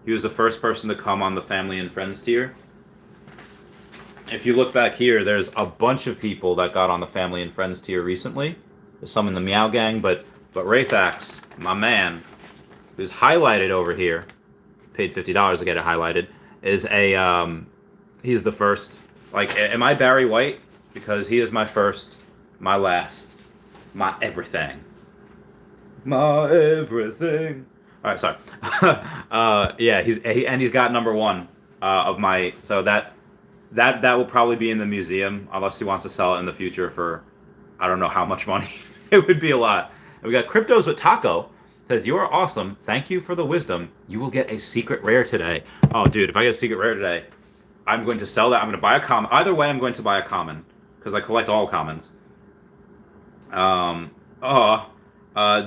he was the first person to come on the family and friends tier. If you look back here, there's a bunch of people that got on the family and friends tier recently. There's some in the Meow Gang, but Wraithax, my man, who's highlighted over here, paid $50 to get it highlighted, is he's the first. Like, am I Barry White? Because he is my first, my last, my everything. My everything. All right, sorry. Yeah, he's got #1 of my. So that will probably be in the museum, unless he wants to sell it in the future for, I don't know how much money. It would be a lot. And we got Cryptos with Taco. Says, you are awesome. Thank you for the wisdom. You will get a secret rare today. Oh, dude, if I get a secret rare today, I'm going to sell that. I'm going to buy a common. Either way, I'm going to buy a common, because I collect all commons.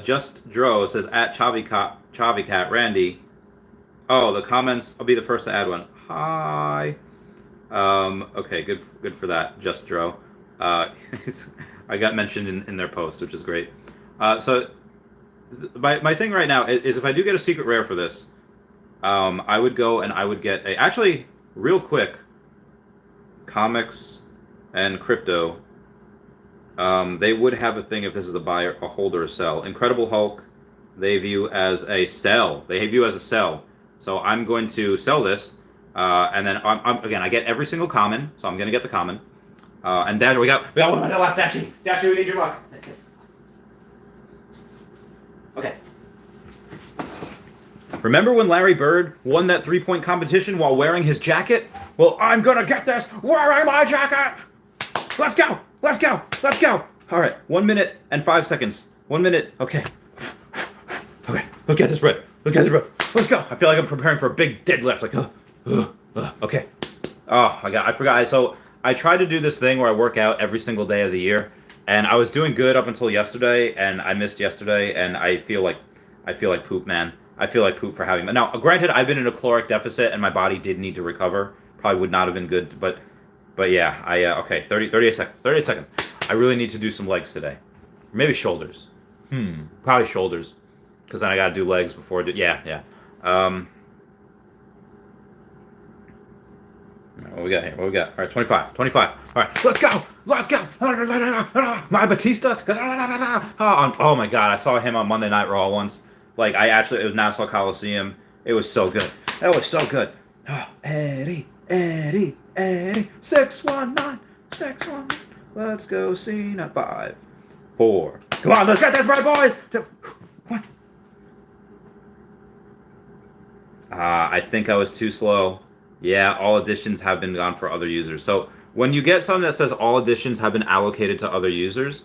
Just Dro says, at Chavicat Randy. Oh, the comments. I'll be the first to add one. Hi. Okay, good for that, Just Dro. I got mentioned in their post, which is great. So my thing right now is if I do get a secret rare for this, I would go and I would get actually real quick, comics and crypto. They would have a thing if this is a buy, a hold, or a sell. Incredible Hulk, they view as a sell. They view as a sell. So I'm going to sell this, and then again I get every single common. So I'm going to get the common. And then we got 1 minute left, Dashy. Dashy, we need your luck. Okay. Remember when Larry Bird won that 3-point competition while wearing his jacket? Well, I'm gonna get this wearing my jacket! Let's go! Let's go! Let's go! Alright, 1 minute and 5 seconds. 1 minute, okay. Okay, look at this bread. Look at this bread. Let's go! I feel like I'm preparing for a big deadlift. Like, okay. Oh, I forgot. So, I try to do this thing where I work out every single day of the year. And I was doing good up until yesterday, and I missed yesterday, and I feel like poop, man. I feel like poop for having that. Now, granted, I've been in a caloric deficit, and my body did need to recover. Probably would not have been good, but yeah, okay, 38 seconds. 38 seconds. I really need to do some legs today. Maybe shoulders. Probably shoulders, because then I gotta do legs before. Yeah. What we got here? What we got? All right, 25. All right, let's go. My Batista. Oh my God, I saw him on Monday Night Raw once. Like, it was Nassau Coliseum. It was so good. That was so good. Oh, Eddie. 619. Let's go, Cena. 5, 4. Come on, let's get this right, boys. 2, 1. I think I was too slow. Yeah, all additions have been gone for other users. So when you get something that says all editions have been allocated to other users,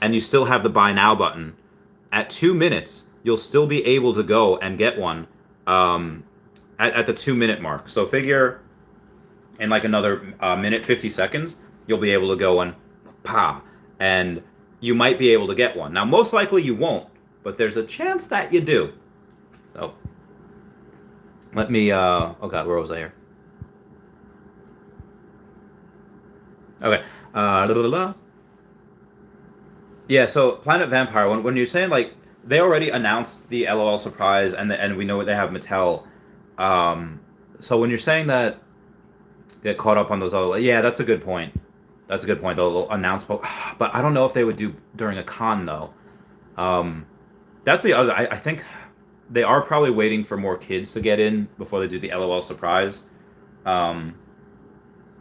and you still have the buy now button, at 2 minutes you'll still be able to go and get one at the 2 minute mark. So figure in like another minute 50 seconds you'll be able to go and and you might be able to get one. Now most likely you won't, but there's a chance that you do. So let me oh god, where was I here? Okay. Yeah, so Planet Vampire, when you're saying like they already announced the LOL surprise and we know what they have Mattel. So when you're saying that get caught up on those other, yeah, that's a good point. That's a good point. They'll announce, but I don't know if they would do during a con though. That's the other. I think they are probably waiting for more kids to get in before they do the LOL surprise,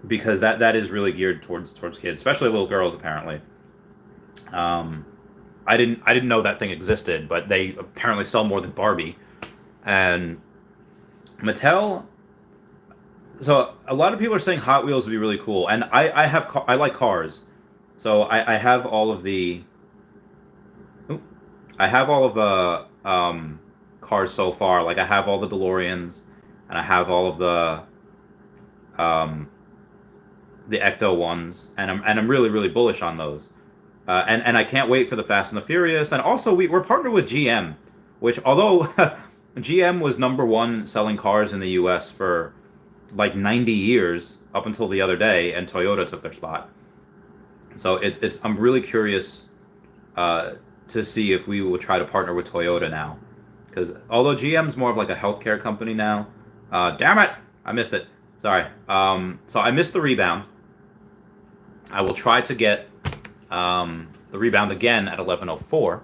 because that is really geared towards kids, especially little girls apparently. I didn't know that thing existed, but they apparently sell more than Barbie, and Mattel. So a lot of people are saying Hot Wheels would be really cool, and I like cars, so I have all of the. I have all of the cars so far. Like I have all the DeLoreans, and I have all of the Ecto ones, and I'm really bullish on those. And I can't wait for the Fast and the Furious. And also we're partnered with GM, which although GM was #1 selling cars in the US for like 90 years up until the other day, and Toyota took their spot. So it's I'm really curious to see if we will try to partner with Toyota now, because although GM's more of like a healthcare company now, damn it, I missed it. Sorry. So I missed the rebound. I will try to get the rebound again at 11:04.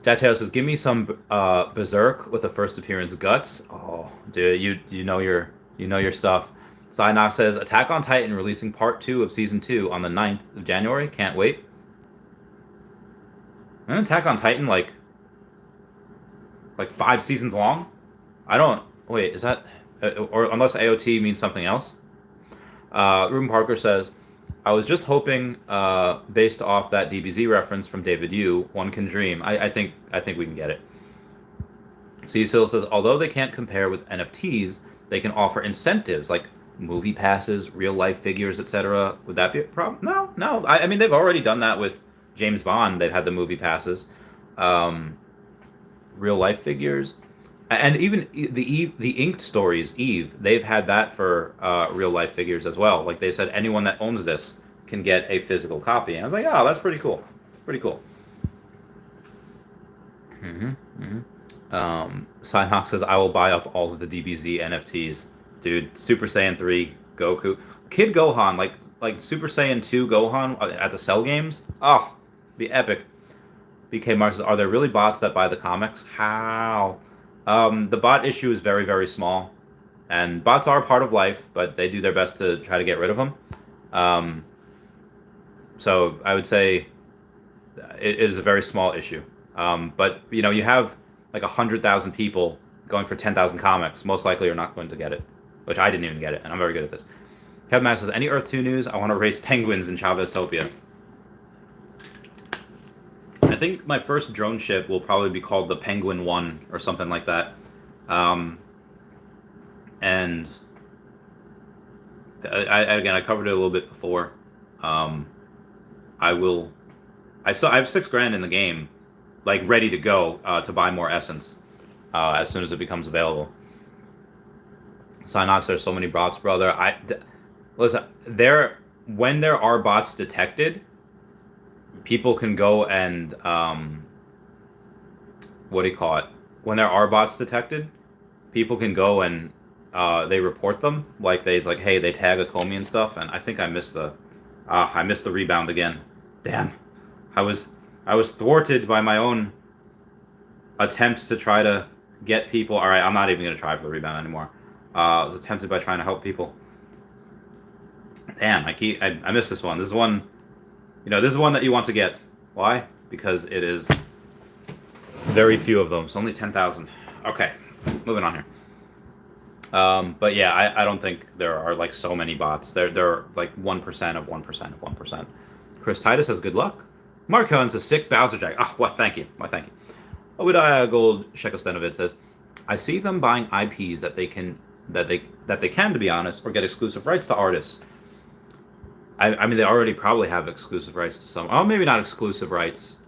Datteo says, "Give me some Berserk with the first appearance guts." Oh, dude, you know your stuff. Cynox says, "Attack on Titan releasing part 2 of season 2 on the 9th of January. Can't wait." Isn't Attack on Titan like 5 seasons long? I don't wait. Is that or unless AOT means something else? Ruben Parker says, "I was just hoping, based off that DBZ reference from David Yu, one can dream." I think we can get it. Cecil says, "Although they can't compare with NFTs, they can offer incentives like movie passes, real life figures, etc. Would that be a problem?" No. I mean, they've already done that with James Bond. They've had the movie passes, real life figures, and even the Inked Stories Eve. They've had that for real life figures as well. Like they said, anyone that owns this can get a physical copy. And I was like, oh, that's pretty cool. Pretty cool. Cynox says, "I will buy up all of the DBZ NFTs." Dude, Super Saiyan 3, Goku. Kid Gohan, like Super Saiyan 2 Gohan at the Cell games. Oh, be epic. BK Mark says, "Are there really bots that buy the comics? How?" The bot issue is very, very small. And bots are part of life, but they do their best to try to get rid of them. So I would say it is a very small issue. But, you have like 100,000 people going for 10,000 comics. Most likely you're not going to get it, which I didn't even get it, and I'm very good at this. Kevin Max says, "Any Earth 2 news? I want to race penguins in Chavez Topia." I think my first drone ship will probably be called the Penguin 1 or something like that. And I covered it a little bit before. I have $6,000 in the game, like ready to go to buy more essence as soon as it becomes available. Cynox, there's so many bots, brother. Listen, when there are bots detected, people can go and what do you call it? When there are bots detected, people can go and they report them. Like hey, they tag a Comey and stuff. And I think I missed the rebound again. Damn, I was thwarted by my own attempts to try to get people. All right, I'm not even gonna try for the rebound anymore. I was tempted by trying to help people. Damn, I missed this one. This is one. This is one that you want to get. Why? Because it is very few of them. It's only 10,000. Okay, moving on here. But yeah, I don't think there are like so many bots. They're like 1% of 1% of 1%. Chris Titus says good luck. Mark Huns a sick Bowser Jack. Ah, well, thank you. Well, thank you. Obadiah Gold Shekostenovic says, I see them buying IPs that they can, to be honest, or get exclusive rights to artists. I mean, they already probably have exclusive rights to some. Oh, maybe not exclusive rights.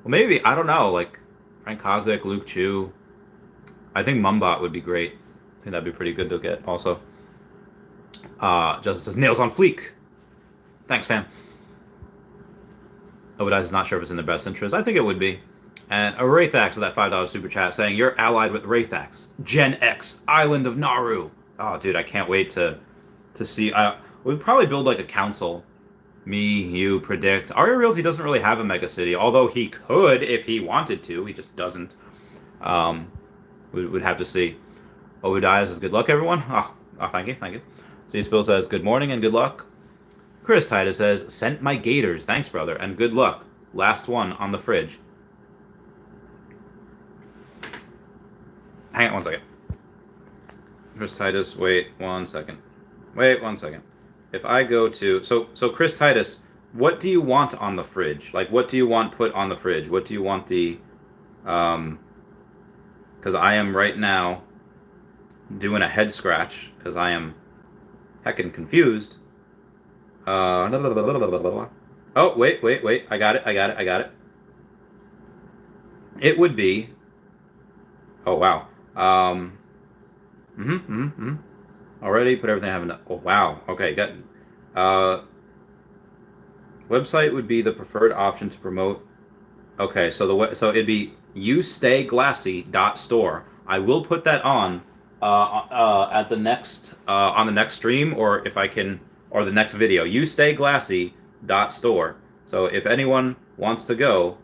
Well, maybe, I don't know, like Frank Kozik, Luke Chu. I think Mumbot would be great. I think that'd be pretty good to get also. Justice says, nails on fleek. Thanks, fam. Obadiah is not sure if it's in their best interest. I think it would be. And a Wraithax with that $5 super chat saying, you're allied with Wraithax, Gen X, Island of Naru. Oh, dude, I can't wait to see. We'd probably build like a council. Me, you, Predict. Arya Realty doesn't really have a mega city, although he could if he wanted to. He just doesn't. We'd have to see. Obadiah says, good luck, everyone. Oh, thank you, thank you. C-Spill says, good morning and good luck. Chris Titus says, sent my gators. Thanks, brother, and good luck. Last one on the fridge. Hang on one second. Chris Titus, wait 1 second. Wait 1 second. If I go to... So Chris Titus, what do you want on the fridge? Like, what do you want put on the fridge? What do you want the... Because I am right now doing a head scratch, because I am heckin' confused. Oh, wait. I got it. It would be... Oh, wow. Already put everything I have in. Oh, wow. Okay, got. Website would be the preferred option to promote. Okay, so it'd be youstay.glassy.store. I will put that on at the next on the next stream, or if I can, or the next video. youstay.glassy.store. So if anyone wants to go,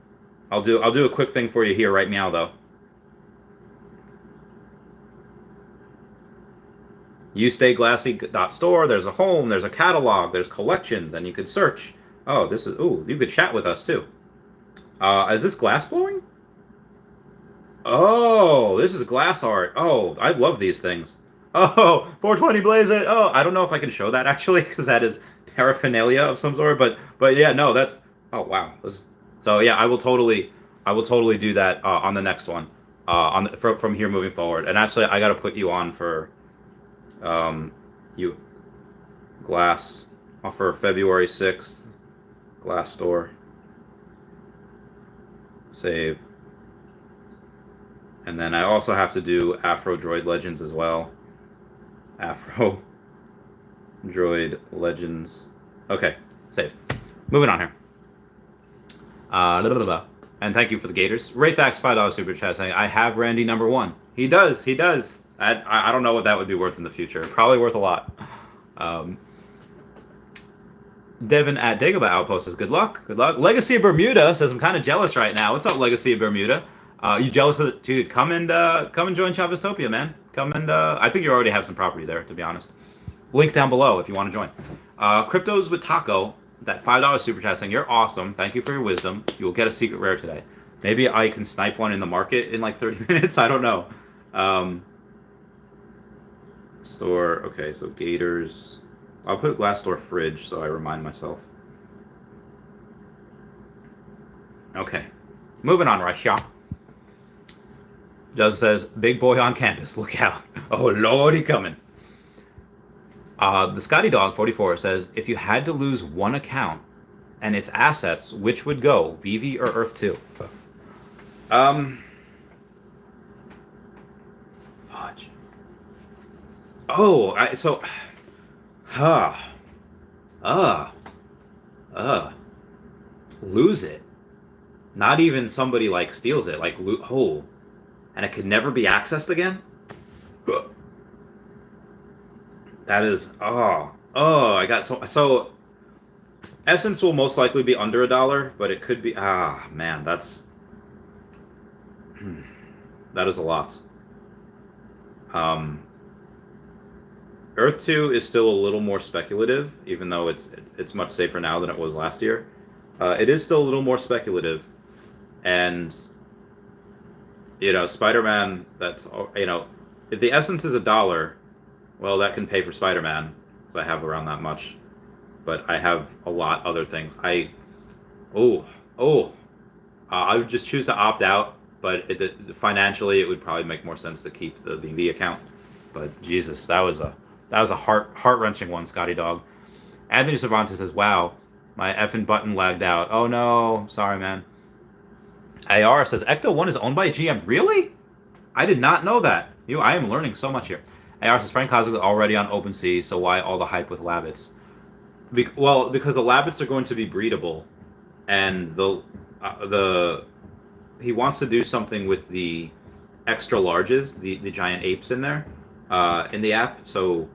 I'll do a quick thing for you here right now though. youstay.glassy.store. There's a home, there's a catalog, there's collections, and you could search. Oh, you could chat with us too. Is this glass blowing? Oh, this is glass art. Oh, I love these things. Oh, 420 blaze it. Oh, I don't know if I can show that actually, because that is paraphernalia of some sort. But yeah, no, that's. Oh wow. So yeah, I will totally do that on the next one. From here moving forward. And actually, I got to put you on for. You glass offer February 6th glass store save, and then I also have to do Afro Droid Legends as well. Afro Droid Legends. Okay, save. Moving on here. And thank you for the Gators. Wraithax $5 super chat saying, I have Randy number 1. He does. I don't know what that would be worth in the future. Probably worth a lot. Devin at Dagobah Outpost says, good luck. Legacy of Bermuda says, I'm kind of jealous right now. What's up, Legacy of Bermuda? You jealous of it? Dude, come and join Chaveztopia, man. Come and, I think you already have some property there, to be honest. Link down below if you want to join. Cryptos with Taco, that $5 super chat saying, you're awesome. Thank you for your wisdom. You will get a secret rare today. Maybe I can snipe one in the market in like 30 minutes. I don't know. Store, okay, so Gators. I'll put glass store fridge so I remind myself. Okay, moving on, Russia. Just says, big boy on campus, look out. Oh, Lord, he coming. The Scotty Dog 44 says, if you had to lose one account and its assets, which would go, Veve or Earth 2? Fudge. Oh, lose it. Not even somebody like steals it, like and it could never be accessed again. That is I got so. Essence will most likely be under $1, but it could be man, that is a lot. Earth 2 is still a little more speculative, even though it's much safer now than it was last year. It is still a little more speculative, and Spider-Man. That's if the essence is $1, Well, that can pay for Spider-Man, because I have around that much. But I have a lot other things. I would just choose to opt out, but financially it would probably make more sense to keep the Veve account. But Jesus, that was a heart-wrenching one, Scotty Dog. Anthony Cervantes says, "Wow, my effing button lagged out. Oh no, sorry, man." AR says, "Ecto 1 is owned by GM. Really? I did not know that. I am learning so much here." AR says, "Frank Kozak is already on OpenSea, so why all the hype with Labbits?" Because the Labbits are going to be breedable, and he wants to do something with the extra larges, the giant apes in there, in the app. So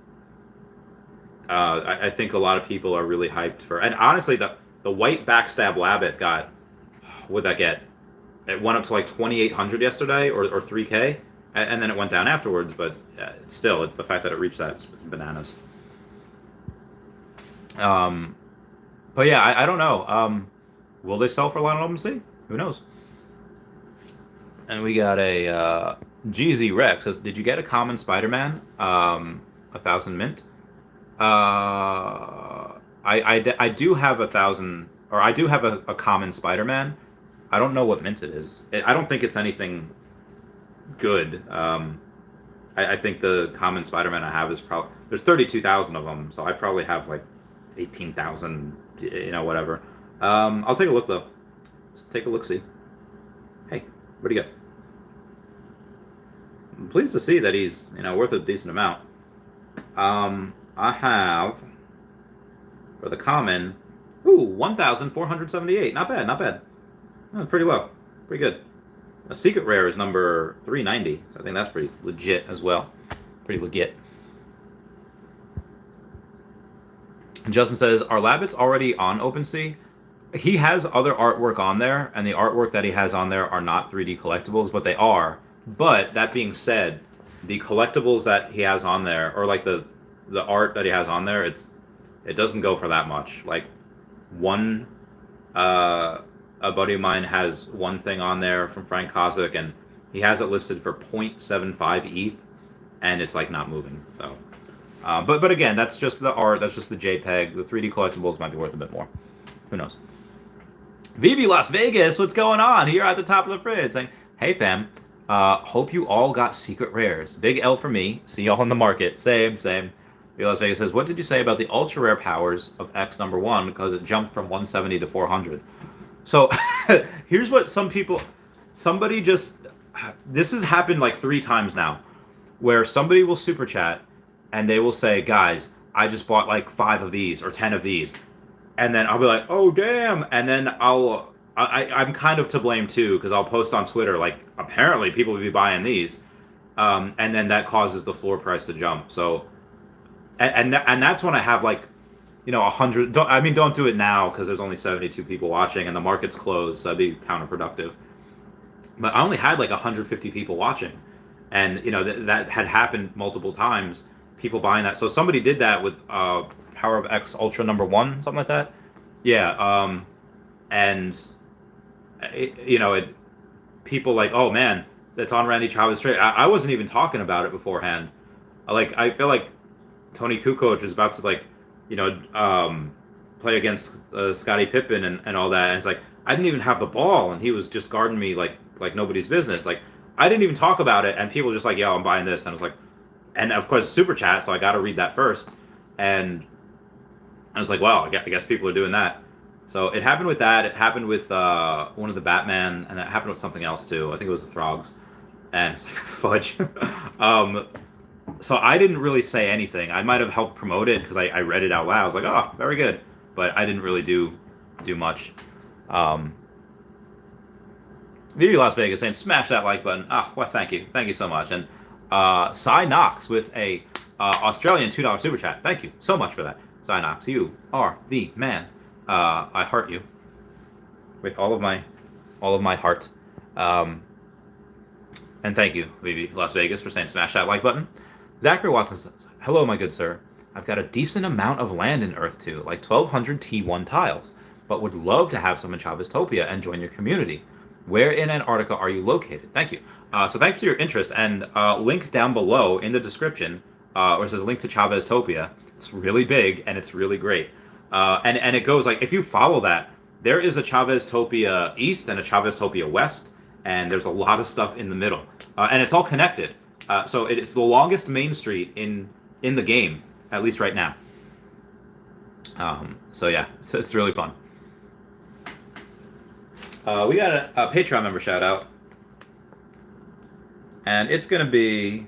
I think a lot of people are really hyped for. And honestly, the white backstab Labbit got, what'd that get? It went up to like 2,800 yesterday, or 3K, and then it went down afterwards. But still, the fact that it reached that is bananas. But yeah, I don't know. Will they sell for a lot on OpenSea? Who knows? And we got a GZ Rex says, "Did you get a common Spider-Man? 1,000 mint." I do have 1,000, or I do have a common Spider-Man. I don't know what mint it is. I don't think it's anything good. I think the common Spider-Man I have is probably, there's 32,000 of them, so I probably have like 18,000, whatever. I'll take a look though. Let's take a look-see. Hey, what'd you get? I'm pleased to see that he's, worth a decent amount. I have, for the common, 1,478. Not bad, not bad. Oh, pretty low. Pretty good. A secret rare is number 390, so I think that's pretty legit as well. Pretty legit. And Justin says, "Are Labbits already on OpenSea?" He has other artwork on there, and the artwork that he has on there are not 3D collectibles, but they are. But that being said, the collectibles that he has on there, or like the art that he has on there, it doesn't go for that much. Like a buddy of mine has one thing on there from Frank Kozak, and he has it listed for 0.75 ETH, and it's like not moving. So, but again, that's just the art. That's just the JPEG. The 3D collectibles might be worth a bit more. Who knows? Veve Las Vegas, what's going on? Here at the top of the fridge, saying, "Hey fam, hope you all got secret rares. Big L for me. See y'all in the market." Same. Veve Las Vegas says, "What did you say about the ultra rare powers of X number 1? Because it jumped from 170 to 400. So here's what this has happened like 3 times now, where somebody will super chat and they will say, "Guys, I just bought like 5 of these or 10 of these." And then I'll be like, "Oh, damn." And then I'm kind of to blame too, because I'll post on Twitter, like, apparently people will be buying these. And then that causes the floor price to jump. So, and that's when I have like, 100. Don't do it now because there's only 72 people watching and the market's closed, so that'd be counterproductive. But I only had like 150 people watching, and that had happened multiple times. People buying that. So somebody did that with Power of X Ultra number 1, something like that. Yeah. And people like, "Oh man, it's on Randy Chavez trade." I wasn't even talking about it beforehand. I feel like Tony Kukoc was about to play against Scottie Pippen and all that, and it's like, I didn't even have the ball, and he was just guarding me like nobody's business. Like, I didn't even talk about it, and people were just like, "Yo, I'm buying this," and I was like, and of course super chat, so I got to read that first, and I was like, "Well, I guess people are doing that." So it happened with that. It happened with one of the Batman, and it happened with something else too. I think it was the Throgs, and it's like, fudge. So I didn't really say anything. I might have helped promote it because I read it out loud. I was like, "Oh, very good," but I didn't really do much. Veve Las Vegas saying, "Smash that like button." Well, thank you so much. And Cy Knox with a Australian $2 super chat. Thank you so much for that, Cy Knox. You are the man. I heart you with all of my heart. And thank you, Veve Las Vegas, for saying smash that like button. Zachary Watson says, "Hello, my good sir. I've got a decent amount of land in Earth 2, like 1,200 T1 tiles, but would love to have some in Chavez-topia and join your community. Where in Antarctica are you located?" Thank you. So thanks for your interest, and link down below in the description where it says link to Chavez Topia. It's really big and it's really great. And it goes like, if you follow that, there is a Chavez Topia East and a Chavez Topia West, and there's a lot of stuff in the middle, and it's all connected. So it's the longest main street in the game, at least right now. So yeah, it's really fun. We got a Patreon member shout out, and it's gonna be,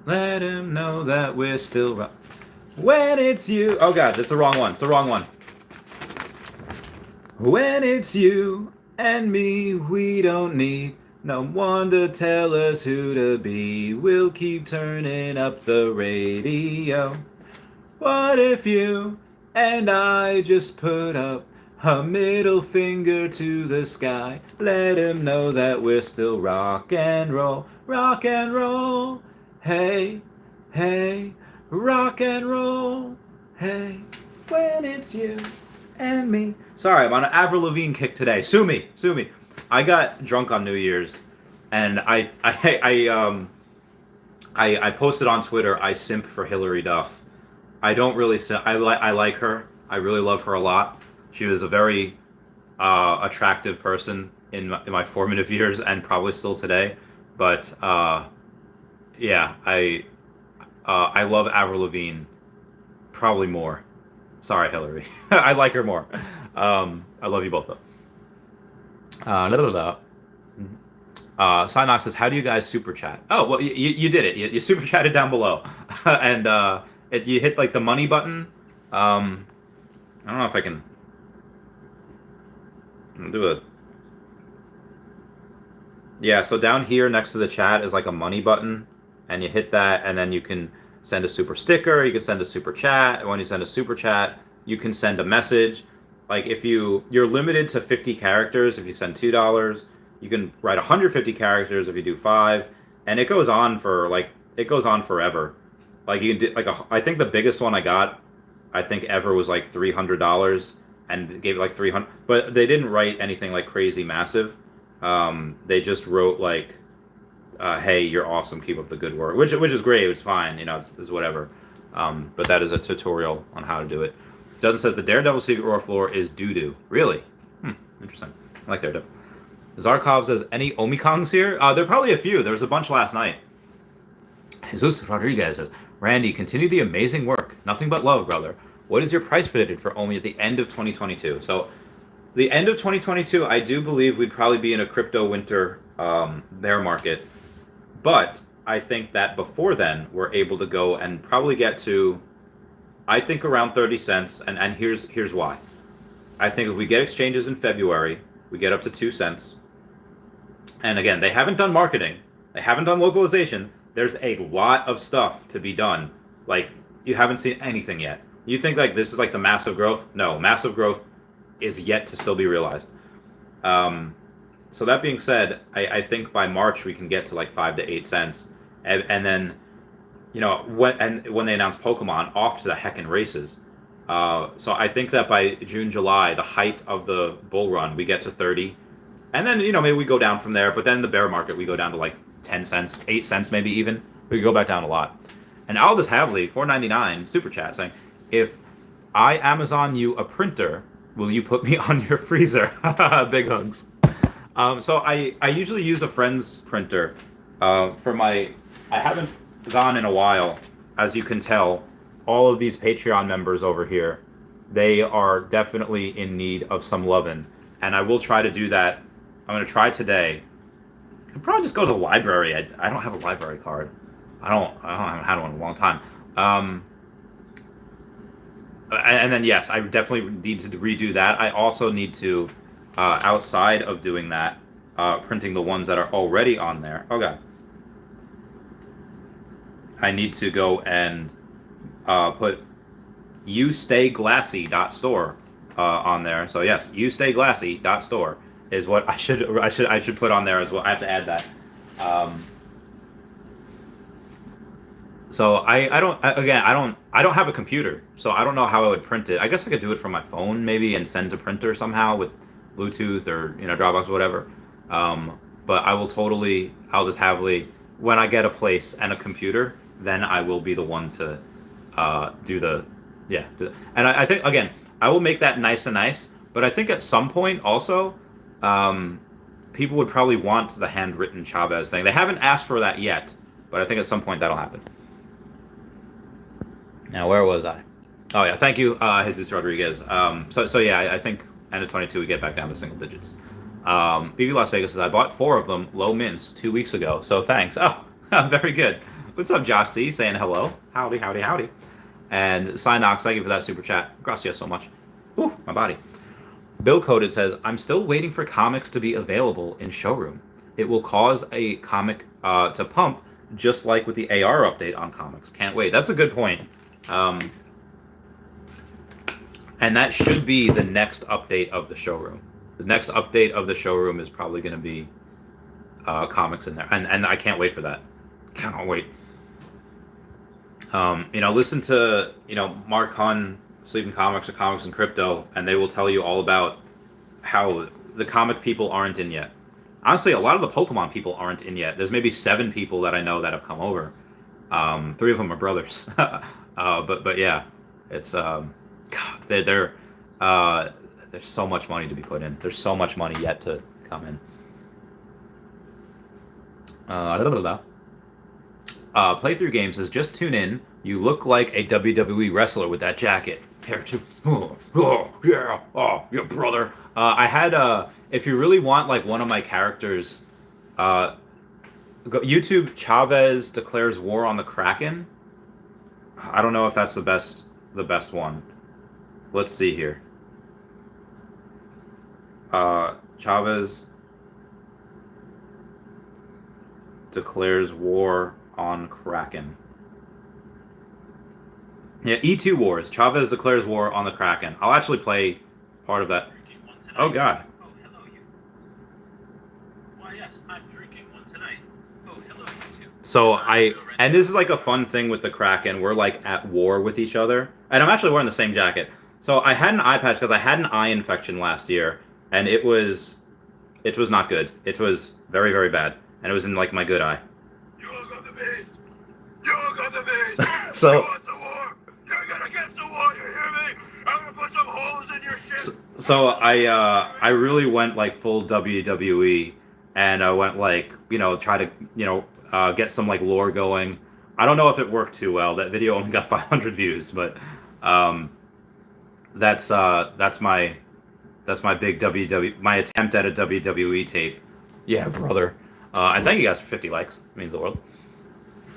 let him know that we're still when it's you. Oh god, that's the wrong one. It's the wrong one. When it's you and me, we don't need no one to tell us who to be. We'll keep turning up the radio. What if you and I just put up a middle finger to the sky? Let him know that we're still rock and roll, rock and roll. Hey, hey, rock and roll. Hey, when it's you and me. Sorry, I'm on an Avril Lavigne kick today. Sue me, sue me. I got drunk on New Year's, and I posted on Twitter, I simp for Hillary Duff. I don't really simp. I like her. I really love her a lot. She was a very attractive person in my formative years, and probably still today. But yeah, I love Avril Lavigne probably more. Sorry, Hillary. I like her more. I love you both, though. Synox says, how do you guys super chat? Oh, well, you did it. You super chatted down below. And you hit, like, the money button. I don't know if I can do it. Yeah, so down here next to the chat is, like, a money button. And you hit that, and then you can send a super sticker, you can send a super chat, and when you send a super chat, you can send a message. Like, if you're limited to 50 characters if you send $2, you can write 150 characters if you do 5, and it goes on for, like, it goes on forever. Like, you can do, like, I think the biggest one I got, I think ever, was like $300, and gave it like 300, but they didn't write anything like crazy massive. They just wrote like, hey, you're awesome, keep up the good work, which is great. It's fine, you know, it's whatever. But that is a tutorial on how to do it. Dustin says the Daredevil secret raw floor is doo-doo. Really? Interesting. I like Daredevil. Zarkov says, any Omikongs here? There are probably a few. There was a bunch last night. Jesus Rodriguez says, Randy, continue the amazing work. Nothing but love, brother. What is your price predicted for Omi at the end of 2022? So, the end of 2022, I do believe we'd probably be in a crypto winter bear market. But I think that before then, we're able to go and probably get to, I think, around 30 cents. And here's why. I think if we get exchanges in February, we get up to 2 cents. And again, they haven't done marketing. They haven't done localization. There's a lot of stuff to be done. Like, you haven't seen anything yet. You think, like, this is, like, the massive growth? No, massive growth is yet to still be realized. So that being said, I think by March we can get to, like, 5 to 8 cents. And then, you know, when they announce Pokemon, off to the heckin' races. So I think that by June, July, the height of the bull run, we get to 30. And then, you know, maybe we go down from there. But then the bear market, we go down to like 10 cents, 8 cents maybe even. We go back down a lot. And Aldous Havley, $4.99, super chat, saying, if I Amazon you a printer, will you put me on your freezer? Big hugs. So I usually use a friend's printer for my... I haven't gone in a while, as you can tell. All of these Patreon members over here, they are definitely in need of some lovin'. And I will try to do that. I'm going to try today. I'll probably just go to the library. I don't have a library card. I haven't had one in a long time. And then, yes, I definitely need to redo that. I also need to, outside of doing that, printing the ones that are already on there. Oh, God. I need to go and put youstayglassy.store on there. So yes, youstayglassy.store is what I should put on there as well. I have to add that. So I don't have a computer, so I don't know how I would print it. I guess I could do it from my phone maybe and send to printer somehow with Bluetooth or, you know, Dropbox or whatever. But I'll just have when I get a place and a computer, then I will be the one to do the, yeah. And I think, again, I will make that nice and nice, but I think at some point also, people would probably want the handwritten Chavez thing. They haven't asked for that yet, but I think at some point that'll happen. Now, where was I? Oh, yeah, thank you, Jesus Rodriguez. So yeah, I think end of 22 we get back down to single digits. Veve Las Vegas says, I bought 4 of them, low mints, 2 weeks ago, so thanks. Oh, very good. What's up, Josh C? Saying hello. Howdy, howdy, howdy. And Synox, thank you for that super chat. Gracias so much. Ooh, my body. Bill Coded says, I'm still waiting for comics to be available in showroom. It will cause a comic to pump, just like with the AR update on comics. Can't wait. That's a good point. And that should be the next update of the showroom. The next update of the showroom is probably going to be comics in there. And I can't wait for that. Cannot wait. Listen to, Mark Hunn, Sleeping Comics or Comics and Crypto, and they will tell you all about how the comic people aren't in yet. Honestly, a lot of the Pokemon people aren't in yet. There's maybe 7 people that I know that have come over. 3 of them are brothers. But yeah, it's God, there's so much money to be put in. There's so much money yet to come in. Playthrough Games says, just tune in. You look like a WWE wrestler with that jacket. Hair too. Yeah, brother. I had if you really want like one of my characters, go YouTube Chavez declares war on the Kraken. I don't know if that's the best one. Let's see here. Chavez declares war on Kraken. Yeah, E2 Wars. Chavez declares war on the Kraken. I'll actually play part of that. Oh, God. Oh, hello, you. Why, yes, I'm drinking one tonight. Oh, hello, you too. So and this is like a fun thing with the Kraken. We're like at war with each other. And I'm actually wearing the same jacket. So I had an eye patch because I had an eye infection last year. And it was not good. It was very, very bad. And it was in like my good eye. You got the beast! You got the beast! So... You want the war? You're gonna get the war, you hear me? I'm gonna put some holes in your shit! So I really went like full WWE, and I went like, try to, get some like lore going. I don't know if it worked too well. That video only got 500 views, but that's my big my attempt at a WWE tape. Yeah, brother. And thank you guys for 50 likes. It means the world.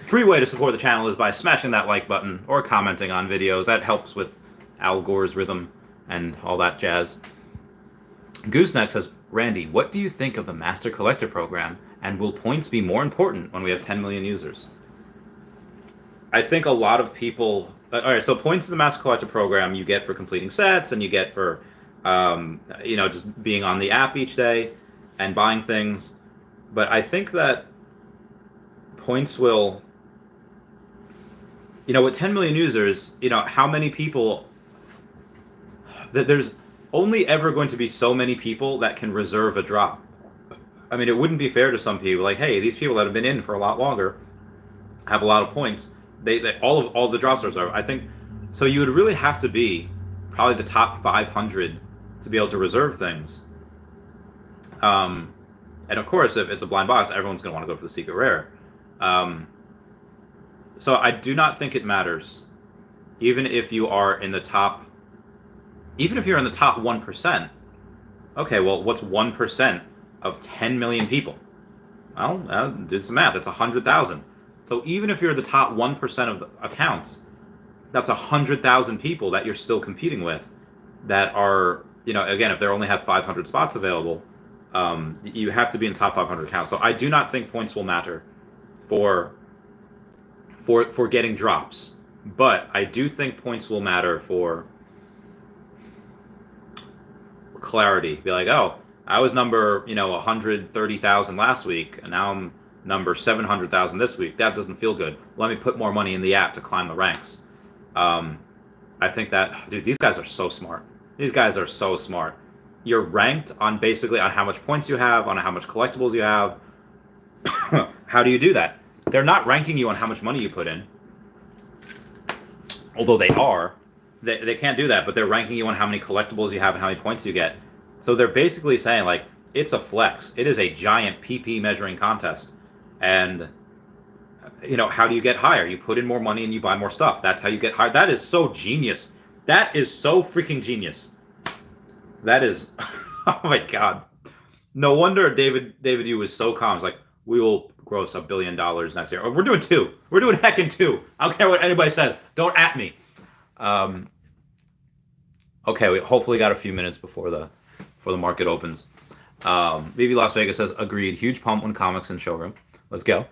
Free way to support the channel is by smashing that like button or commenting on videos. That helps with Al Gore's rhythm and all that jazz. Gooseneck says, Randy, what do you think of the Master Collector program, and will points be more important when we have 10 million users? I think a lot of people... Alright, so points in the Master Collector program you get for completing sets, and you get for, just being on the app each day and buying things. But I think that points will... with 10 million users, how many people... There's only ever going to be so many people that can reserve a drop. I mean, it wouldn't be fair to some people. Like, hey, these people that have been in for a lot longer have a lot of points. They all the drops are reserved. I think so. You would really have to be probably the top 500 to be able to reserve things. And of course, if it's a blind box, everyone's going to want to go for the secret rare. So I do not think it matters, even if you are in the top. Even if you're in the top 1%, okay, well, what's 1% of 10 million people? Well, do some math. That's 100,000. So even if you're the top 1% of the accounts, that's 100,000 people that you're still competing with that are, again, if they only have 500 spots available, you have to be in top 500 accounts. So I do not think points will matter for getting drops. But I do think points will matter for clarity. Be like, oh, I was number 130,000 last week, and now I'm number 700,000 this week. That doesn't feel good. Let me put more money in the app to climb the ranks. I think that, dude, these guys are so smart. These guys are so smart. You're ranked on basically on how much points you have, on how much collectibles you have. How do you do that? They're not ranking you on how much money you put in. although they can't do that, but they're ranking you on how many collectibles you have and how many points you get. So they're basically saying, like, it's a flex. It is a giant PP measuring contest. And, how do you get higher? You put in more money and you buy more stuff. That's how you get higher. That is so genius. That is so freaking genius. That is, oh my God. No wonder David Yu was so calm. It's like, we will gross $1 billion next year. We're doing 2. We're doing heckin' 2. I don't care what anybody says. Don't at me. Okay, we hopefully got a few minutes before the market opens. Veve Las Vegas says, agreed. Huge pump when comics in showroom. Let's go.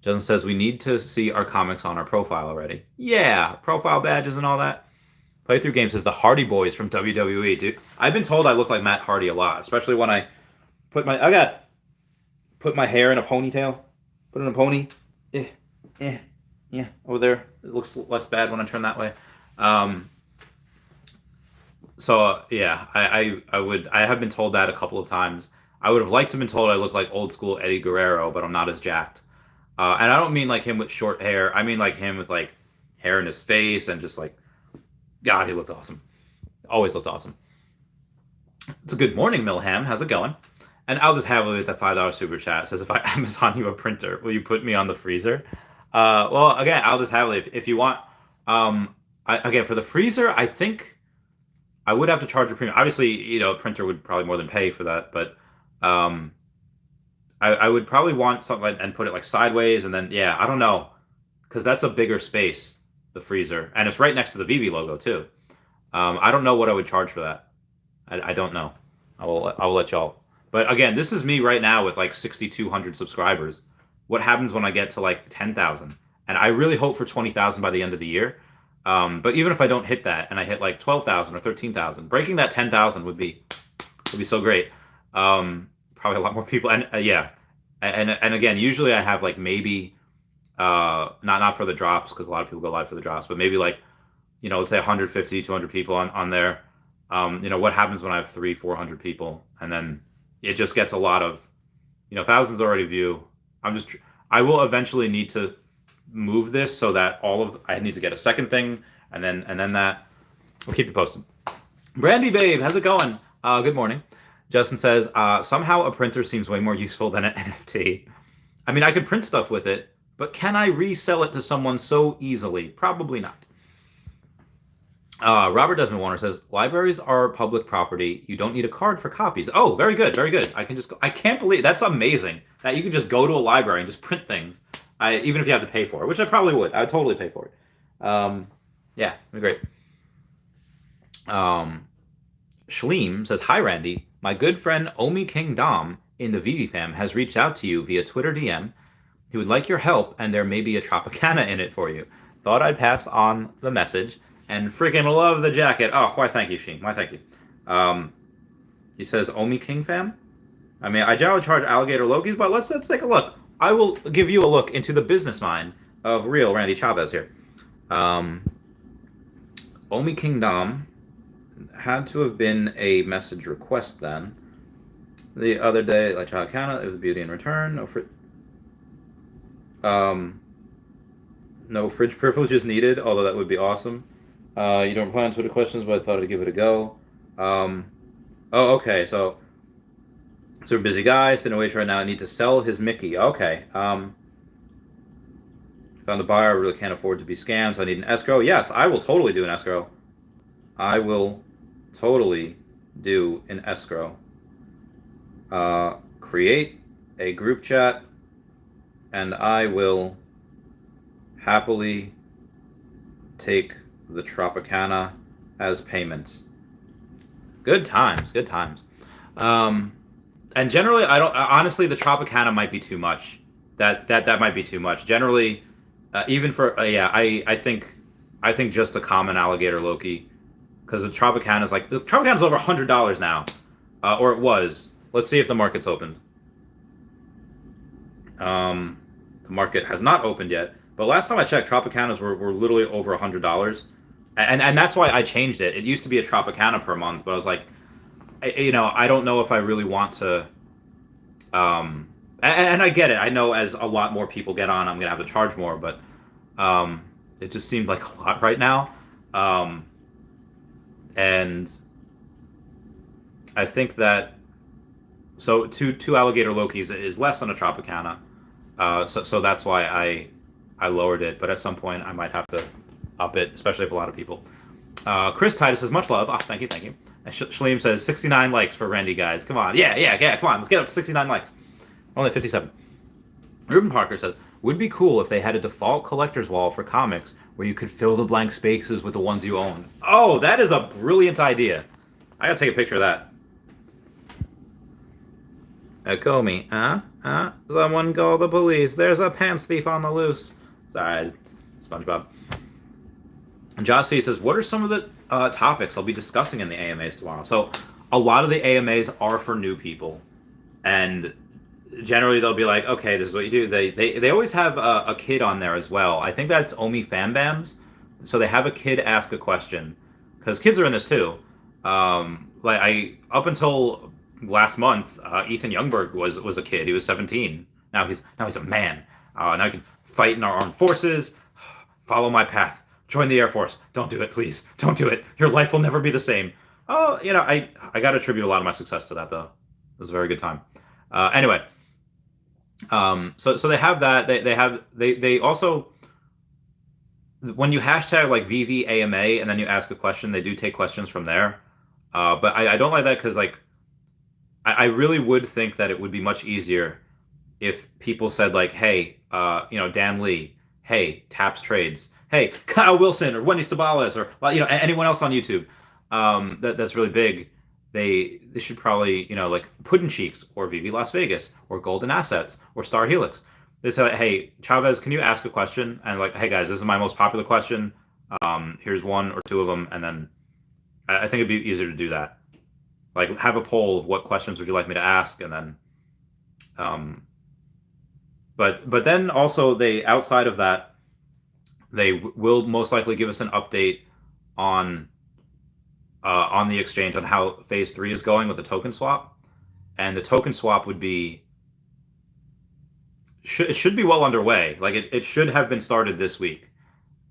Justin says, we need to see our comics on our profile already. Yeah, profile badges and all that. Playthrough Game says, the Hardy Boys from WWE, dude. I've been told I look like Matt Hardy a lot, especially when I put my hair in a ponytail. Put it in a pony. Yeah, over there. It looks less bad when I turn that way. Yeah, I have been told that a couple of times. I would have liked to have been told I look like old school Eddie Guerrero, but I'm not as jacked. And I don't mean like him with short hair. I mean like him with like hair in his face and just like, God, he looked awesome. Always looked awesome. It's a good morning, Milham. How's it going? And I'll just have it with that $5 super chat. It says, if I Amazon you a printer, will you put me on the freezer? Well, again, I'll just have it if you want. Again, for the freezer, I think I would have to charge a premium. Obviously, a printer would probably more than pay for that, but I would probably want something and put it like sideways, and then I don't know, because that's a bigger space, the freezer, and it's right next to the Veve logo too. I don't know what I would charge for that. I don't know. I will let y'all. But again, this is me right now with like 6,200 subscribers. What happens when I get to like 10,000? And I really hope for 20,000 by the end of the year. But even if I don't hit that and I hit like 12,000 or 13,000, breaking that 10,000 would be so great. Probably a lot more people. And and again, usually I have like maybe not for the drops, because a lot of people go live for the drops, but maybe like let's say 150, 200 people on there. What happens when I have 300-400 people, and then it just gets a lot of thousands already view. I will eventually need to move this so that I need to get a second thing, and then that. We'll keep you posted. Brandy Babe, how's it going? Good morning. Justin says, somehow a printer seems way more useful than an NFT. I mean, I could print stuff with it, but can I resell it to someone so easily? Probably not. Robert Desmond Warner says, libraries are public property. You don't need a card for copies. Oh, very good, very good. I can't believe, that's amazing that you can just go to a library and just print things, even if you have to pay for it, which I probably would. I would totally pay for it. Yeah, it'd be great. Shleem says, hi, Randy. My good friend Omi King Dom in the Veve fam has reached out to you via Twitter DM. He would like your help, and there may be a Tropicana in it for you. Thought I'd pass on the message. And freaking love the jacket. Oh, why thank you, Sheen. Why thank you. He says, Omi King fam? I mean, I generally charge alligator Lokis, but let's take a look. I will give you a look into the business mind of real Randy Chavez here. Omi King Dom had to have been a message request then. The other day, like Tropicana, it was beauty in return. No fridge privileges needed, although that would be awesome. You don't reply on Twitter questions, but I thought I'd give it a go. Okay, so a busy guy, sitting away right now. I need to sell his Mickey. Okay. Found a buyer. I really can't afford to be scammed, so I need an escrow. Yes, I will totally do an escrow. I will totally do an escrow. Create a group chat, and I will happily take the Tropicana as payment. Good times. And generally, honestly, the Tropicana might be too much. That might be too much. Generally, even for I think just a common alligator Loki, because the Tropicana is over $100 now, or it was. Let's see if the market's opened. The market has not opened yet, but last time I checked, Tropicanas were literally over $100. And that's why I changed it. It used to be a Tropicana per month, but I was like, I don't know if I really want to. And I get it. I know as a lot more people get on, I'm gonna have to charge more. But it just seemed like a lot right now. And I think that two alligator Lokis is less than a Tropicana. So that's why I lowered it. But at some point I might have to up it, especially for a lot of people. Chris Titus says much love. Oh, thank you. And Shaleem says 69 likes for Randy, guys. Come on, yeah. Come on, let's get up to 69 likes. Only 57. Ruben Parker says, would be cool if they had a default collector's wall for comics where you could fill the blank spaces with the ones you own. Oh, that is a brilliant idea. I gotta take a picture of that. Echo me. Someone call the police. There's a pants thief on the loose. Sorry, SpongeBob. And Josh C says, what are some of the topics I'll be discussing in the AMAs tomorrow? So a lot of the AMAs are for new people. And generally they'll be like, okay, this is what you do. They always have a kid on there as well. I think that's Omi Fanbams. So they have a kid ask a question. Because kids are in this too. Up until last month, Ethan Youngberg was a kid. He was 17. Now he's a man. Now he can fight in our armed forces. Follow my path. Join the Air Force. Don't do it, please. Don't do it. Your life will never be the same. Oh, I got to attribute a lot of my success to that, though. It was a very good time. Anyway, so they have that. They also, when you hashtag like VVAMA and then you ask a question, they do take questions from there. But I don't like that because I really would think that it would be much easier if people said like, hey, Dan Lee, hey, Taps Trades, hey, Kyle Willson or Wendy Stibalis or anyone else on YouTube that's really big. They should probably like Puddin' Cheeks or VV Las Vegas or Golden Assets or Star Helix. They say like, hey, Chavez, can you ask a question? And like, hey guys, this is my most popular question. Here's one or two of them, and then I think it'd be easier to do that. Like have a poll of what questions would you like me to ask, and then but then also they outside of that they will most likely give us an update on the exchange on how phase 3 is going with the token swap, and the token swap would be it should be well underway. Like it should have been started this week,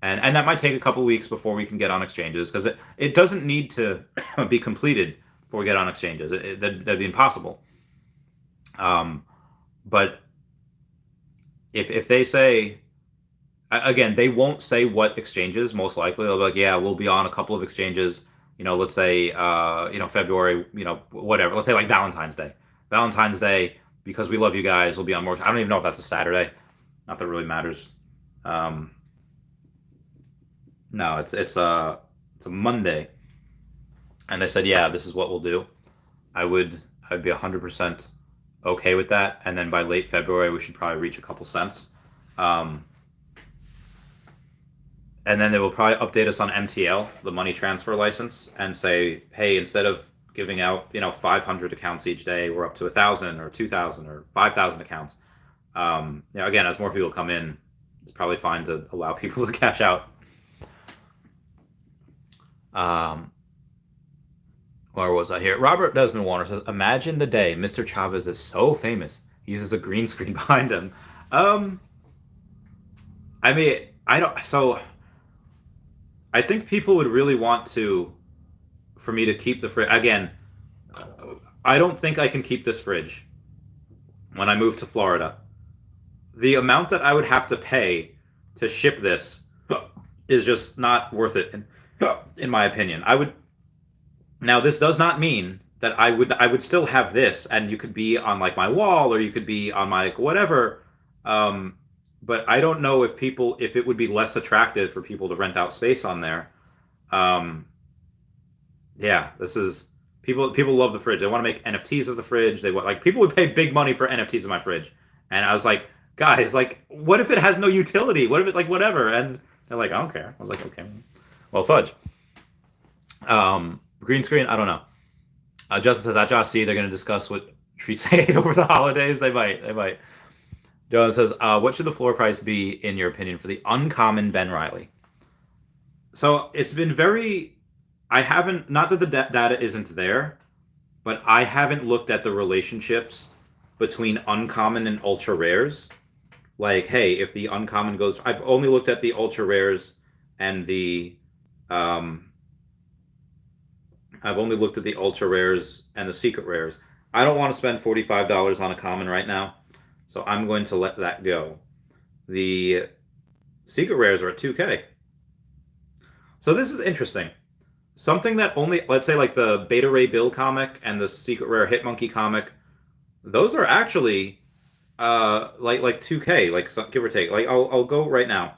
and that might take a couple weeks before we can get on exchanges because it doesn't need to be completed before we get on exchanges. That'd be impossible. But if they say, again, they won't say what exchanges. Most likely, they'll be like, yeah, we'll be on a couple of exchanges. Let's say, February, whatever. Let's say like Valentine's Day. Valentine's Day, because we love you guys, we'll be on more. I don't even know if that's a Saturday. Not that it really matters. No, it's a Monday. And they said, yeah, this is what we'll do. I'd be 100% okay with that. And then by late February, we should probably reach a couple cents. And then they will probably update us on MTL, the money transfer license, and say, hey, instead of giving out 500 accounts each day, we're up to 1,000 or 2,000 or 5,000 accounts. Again, as more people come in, it's probably fine to allow people to cash out. Where was I here? Robert Desmond Warner says, imagine the day Mr. Chavez is so famous he uses a green screen behind him. I think people would really want for me to keep the fridge. Again, I don't think I can keep this fridge when I move to Florida. The amount that I would have to pay to ship this is just not worth it, in my opinion. Now, this does not mean that I would still have this, and you could be on like my wall, or you could be on my whatever. But I don't know if it would be less attractive for people to rent out space on there. This is people love the fridge. They want to make NFTs of the fridge. People would pay big money for NFTs of my fridge. And I was like, guys, what if it has no utility? What if it's whatever? And they're like, I don't care. I was like, okay, well, fudge. Green screen, I don't know. Justin says, at Josh C, they're going to discuss what treats they ate over the holidays. They might. John says, what should the floor price be, in your opinion, for the uncommon Ben Riley? So it's been not that the data isn't there, but I haven't looked at the relationships between uncommon and ultra rares. Like, hey, if the uncommon goes, I've only looked at the ultra rares and the Um, I've only looked at the ultra rares and the secret rares. I don't want to spend $45 on a common right now, so I'm going to let that go. The secret rares are at 2K. So this is interesting. Something that only, let's say, like the Beta Ray Bill comic and the secret rare Hitmonkey comic, those are actually like 2K, like give or take. Like I'll go right now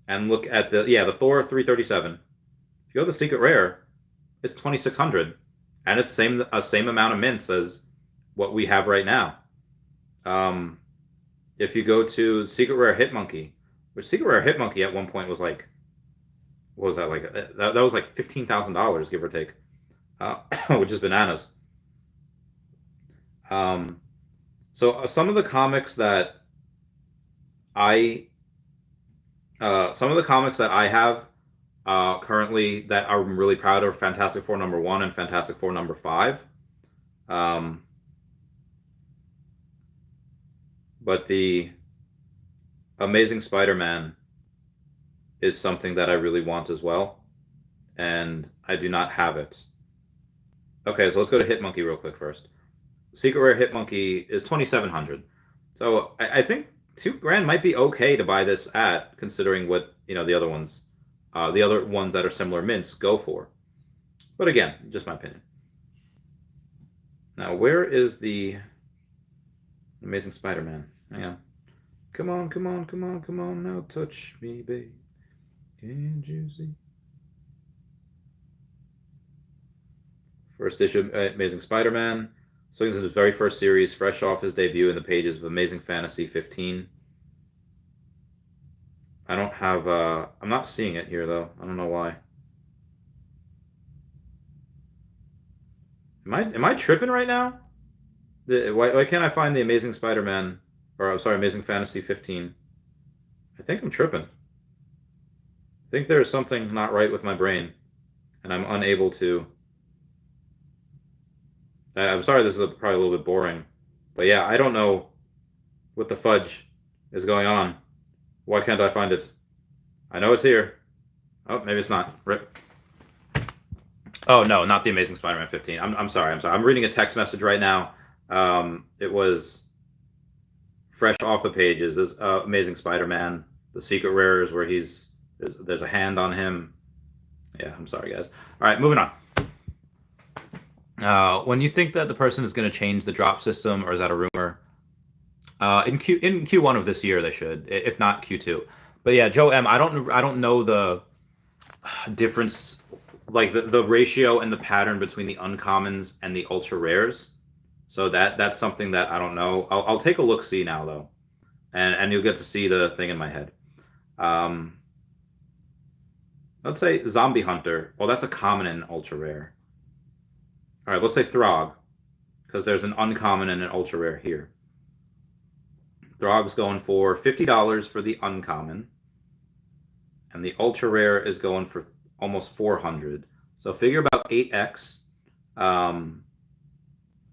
and look at the Thor 337. If you go to the secret rare, it's 2,600, and it's same amount of mints as what we have right now. If you go to secret rare Hitmonkey, which secret rare Hitmonkey at one point was like, what was that like? That was like $15,000, give or take, which is bananas. So some of the comics that some of the comics that I have currently that I'm really proud of: Fantastic Four #1 and Fantastic Four #5. But the Amazing Spider-Man is something that I really want as well, and I do not have it. Okay, so let's go to Hitmonkey real quick first. Secret Rare Hitmonkey is 2,700. So I think $2,000 might be okay to buy this at, considering what the other ones that are similar mints go for. But again, just my opinion. Now, where is the Amazing Spider-Man? Hang on. Come on, come on, come on, come on, now touch me, babe. Can't you see? First issue of Amazing Spider-Man. So he's in his very first series, fresh off his debut in the pages of Amazing Fantasy 15. I don't have, I'm not seeing it here, though. I don't know why. Am I tripping right now? Why can't I find the Amazing Spider-Man, or I'm sorry, Amazing Fantasy 15? I think I'm tripping. I think there's something not right with my brain, and I'm unable to. I'm sorry, this is probably a little bit boring, but yeah, I don't know what the fudge is going on. Why can't I find it? I know it's here. Oh, maybe it's not. Rip. Oh no, not the Amazing Spider-Man 15. I'm sorry. I'm reading a text message right now. It was fresh off the pages. This Amazing Spider-Man, the secret rares where there's a hand on him. Yeah, I'm sorry, guys. All right, moving on. When you think that the person is going to change the drop system, or is that a rumor? In Q1 of this year, they should, if not Q2. But yeah, Joe M. I don't know the difference, like the ratio and the pattern between the uncommons and the ultra rares. So that's something that I don't know. I'll take a look see now though, and you'll get to see the thing in my head. Let's say Zombie Hunter. Well, that's a common and an ultra rare. All right, let's say Throg, because there's an uncommon and an ultra rare here. Throg's going for $50 for the uncommon, and the ultra rare is going for almost 400. So figure about 8x.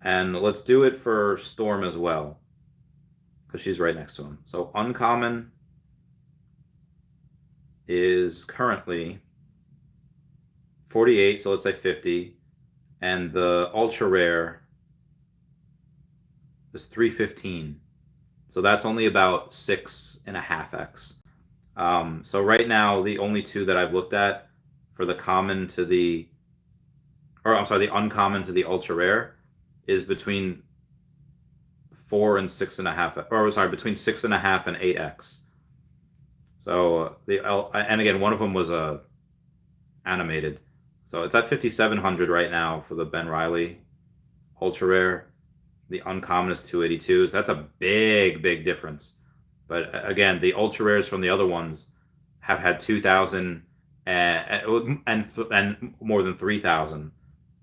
And let's do it for Storm as well, because she's right next to him. So uncommon is currently 48, so let's say 50. And the ultra rare is 315. So that's only about 6.5x. So right now, the only two that I've looked at for the common to the, or I'm sorry, the uncommon to the ultra rare is between 4 and 6.5, or sorry, between 6.5 and 8x. So and again, one of them was animated. So it's at 5,700 right now for the Ben Reilly ultra rare. The uncommon is 282. So that's a big difference. But again, the ultra rares from the other ones have had 2,000 and more than 3,000.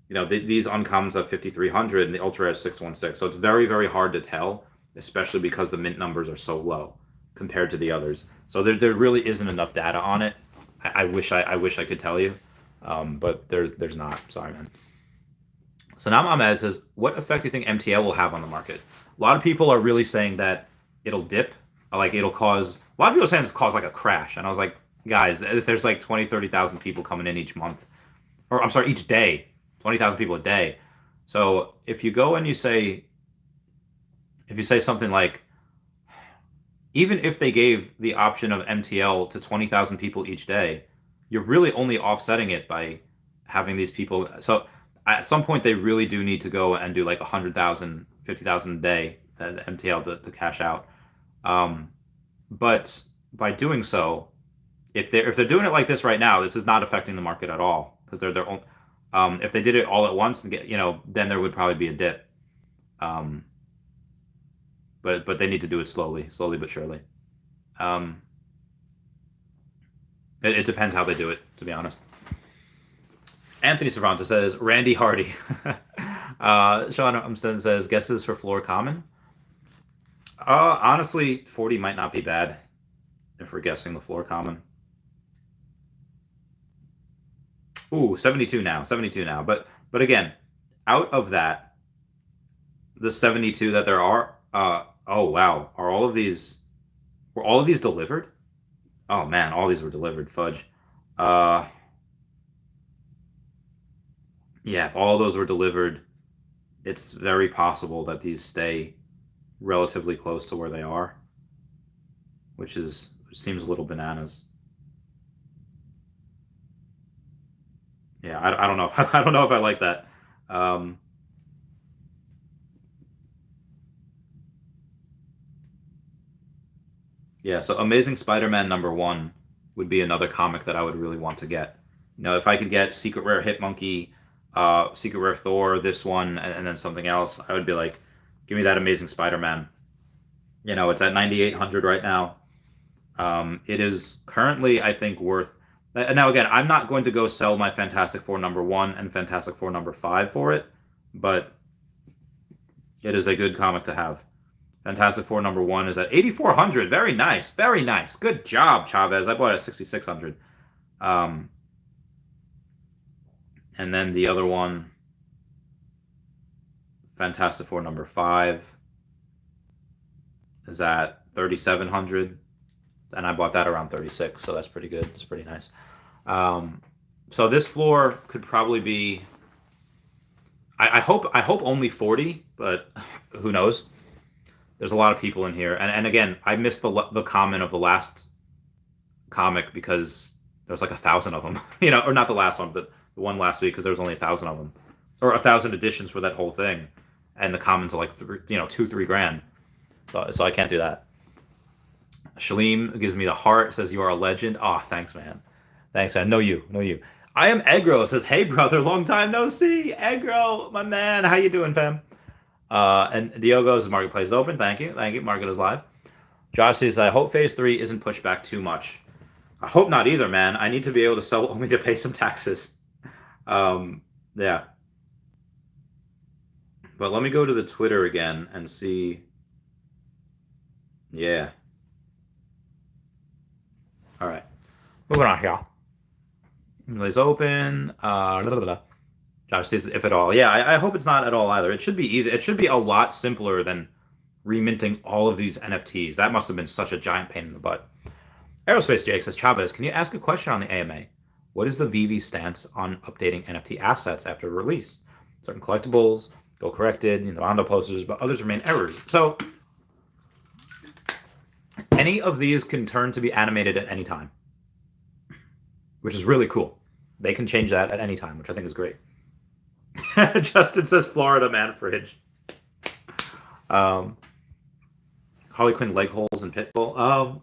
These uncommons have 5,300 and the ultra rare is 616. So it's very hard to tell, especially because the mint numbers are so low compared to the others. So there really isn't enough data on it. I wish I could tell you. But there's not. Sorry, man. So now Ahmed says, what effect do you think MTL will have on the market? A lot of people are really saying that it'll dip, like it'll cause. A lot of people are saying it's cause like a crash, and I was like, guys, there's like 20, 30,000 people coming in each month. Or, I'm sorry, each day. 20,000 people a day. So if you go and you say something like, even if they gave the option of MTL to 20,000 people each day, you're really only offsetting it by having these people. So at some point, they really do need to go and do like 100,000, 50,000 a day, MTL to cash out. But by doing so, if they're doing it like this right now, this is not affecting the market at all, because they're their own. If they did it all at once and get, then there would probably be a dip. But they need to do it slowly but surely. It depends how they do it, to be honest. Anthony Cervantes says Randy Hardy. Sean Umstead says guesses for floor common. Honestly, 40 might not be bad if we're guessing the floor common. Ooh, 72 now. But again, out of that, the 72 that there are, oh wow, were all of these delivered? Oh man, all these were delivered. Fudge. Yeah, if all those were delivered, it's very possible that these stay relatively close to where they are, which seems a little bananas. Yeah, I don't know. I don't know if I like that. Yeah, so Amazing Spider-Man #1 would be another comic that I would really want to get. If I could get Secret Rare Hitmonkey, Secret Rare Thor, this one, and then something else, I would be like, give me that Amazing Spider-Man. It's at 9,800 right now. It is currently, I think, worth. Now again, I'm not going to go sell my Fantastic Four #1 and Fantastic Four #5 for it, but it is a good comic to have. Fantastic Four #1 is at 8,400. Very nice. Very nice. Good job, Chavez. I bought it at 6,600. And then the other one, Fantastic Four #5, is at 3,700. And I bought that around 36, so that's pretty good. It's pretty nice. So this floor could probably be. I hope only 40, but who knows? There's a lot of people in here, and again, I missed the comment of the last comic because there was like 1,000 of them, or not the last one, but the one last week, because there was only 1,000 of them, or 1,000 editions for that whole thing, and the comments are like $2-3 grand, so I can't do that. Shaleem gives me the heart, says you are a legend. Oh, thanks, man. Know you. I am Egro. Says, hey, brother, long time no see. Egro, my man. How you doing, fam? And Diogo's marketplace is open. Thank you. Market is live. Josh says, I hope phase 3 isn't pushed back too much. I hope not either, man. I need to be able to sell only to pay some taxes. Yeah. But let me go to the Twitter again and see. Yeah. All right. Moving on here. It's open. Josh says, if at all. Yeah, I hope it's not at all either. It should be easy. It should be a lot simpler than reminting all of these NFTs. That must have been such a giant pain in the butt. Aerospace Jake says, Chavez, can you ask a question on the AMA? What is the Veve stance on updating NFT assets after release? Certain collectibles go corrected, Rondo posters, but others remain errors. So any of these can turn to be animated at any time, which is really cool. They can change that at any time, which I think is great. Justin says Florida man fridge. Harley Quinn leg holes and Pitbull.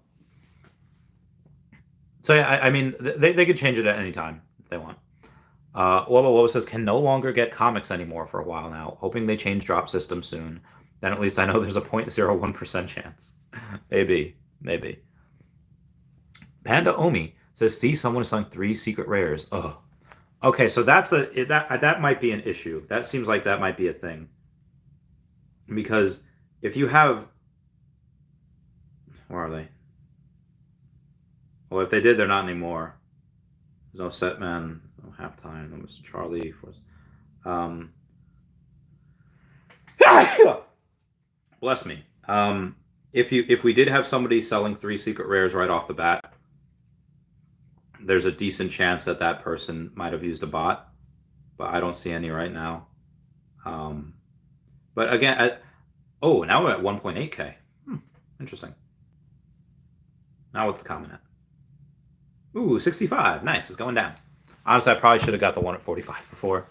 So yeah, I mean, they could change it at any time if they want. Wobo says can no longer get comics anymore for a while now. Hoping they change drop system soon. Then at least I know there's a 0.01% chance. Maybe. Panda Omi says, see, someone is selling 3 secret rares. Oh. Okay, so that might be an issue. That seems like that might be a thing. Because if you have... Where are they? Well, if they did, they're not anymore. There's no Setman, no Halftime, no Mr. Charlie. Bless me. If we did have somebody selling 3 secret rares right off the bat, there's a decent chance that that person might have used a bot, but I don't see any right now. But again, now we're at 1.8K. Interesting. Now what's the comment at? Ooh, 65. Nice. It's going down. Honestly, I probably should have got the one at 45 before.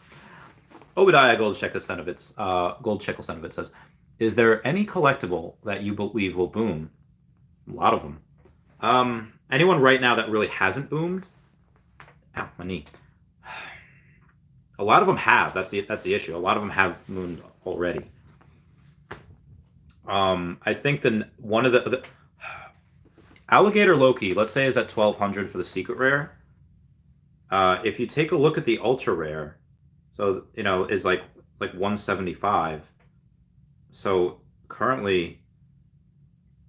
Obadiah Gold Shekel says, is there any collectible that you believe will boom? A lot of them. Anyone right now that really hasn't boomed? Ow, my knee. A lot of them have. That's the issue. A lot of them have boomed already. I think one of the Alligator Loki, let's say, is at 1200 for the secret rare. If you take a look at the ultra rare, so is like 175. So currently,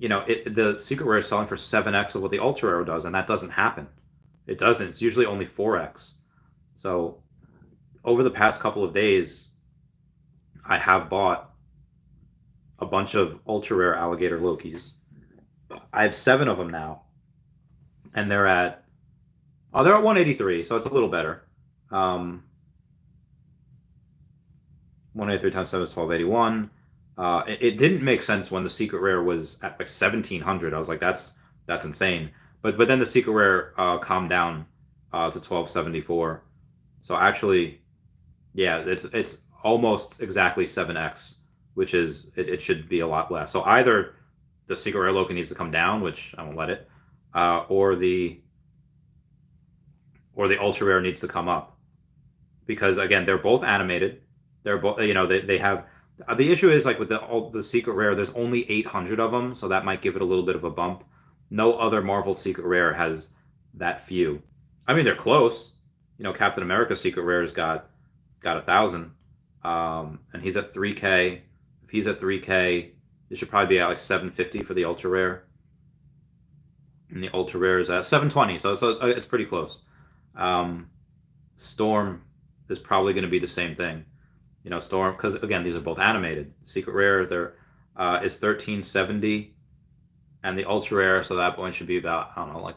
the secret rare is selling for 7x of what the ultra rare does, and that doesn't happen. It doesn't. It's usually only 4x. So over the past couple of days, I have bought a bunch of ultra rare Alligator Lokis. I have 7 of them now, and they're at 183, so it's a little better. 183 times 7 is 1281. It didn't make sense when the secret rare was at like 1700. I was like, that's insane. But then the secret rare calmed down to 1274. So actually, yeah, it's almost exactly 7x, which is it should be a lot less. So either the secret rare Loki needs to come down, which I won't let it, or the ultra rare needs to come up, because again, they're both animated. They're both, they have. The issue is like with the secret rare, there's only 800 of them, so that might give it a little bit of a bump. No other Marvel secret rare has that few. I mean, they're close. Captain America secret rare's got 1,000, and he's at 3K. If he's at 3K, it should probably be at like 750 for the ultra rare, and the ultra rare is at 720. So it's pretty close. Storm is probably going to be the same thing. Storm, because again, these are both animated. Secret rare is 1370, and the ultra rare, so that one should be about, I don't know, like,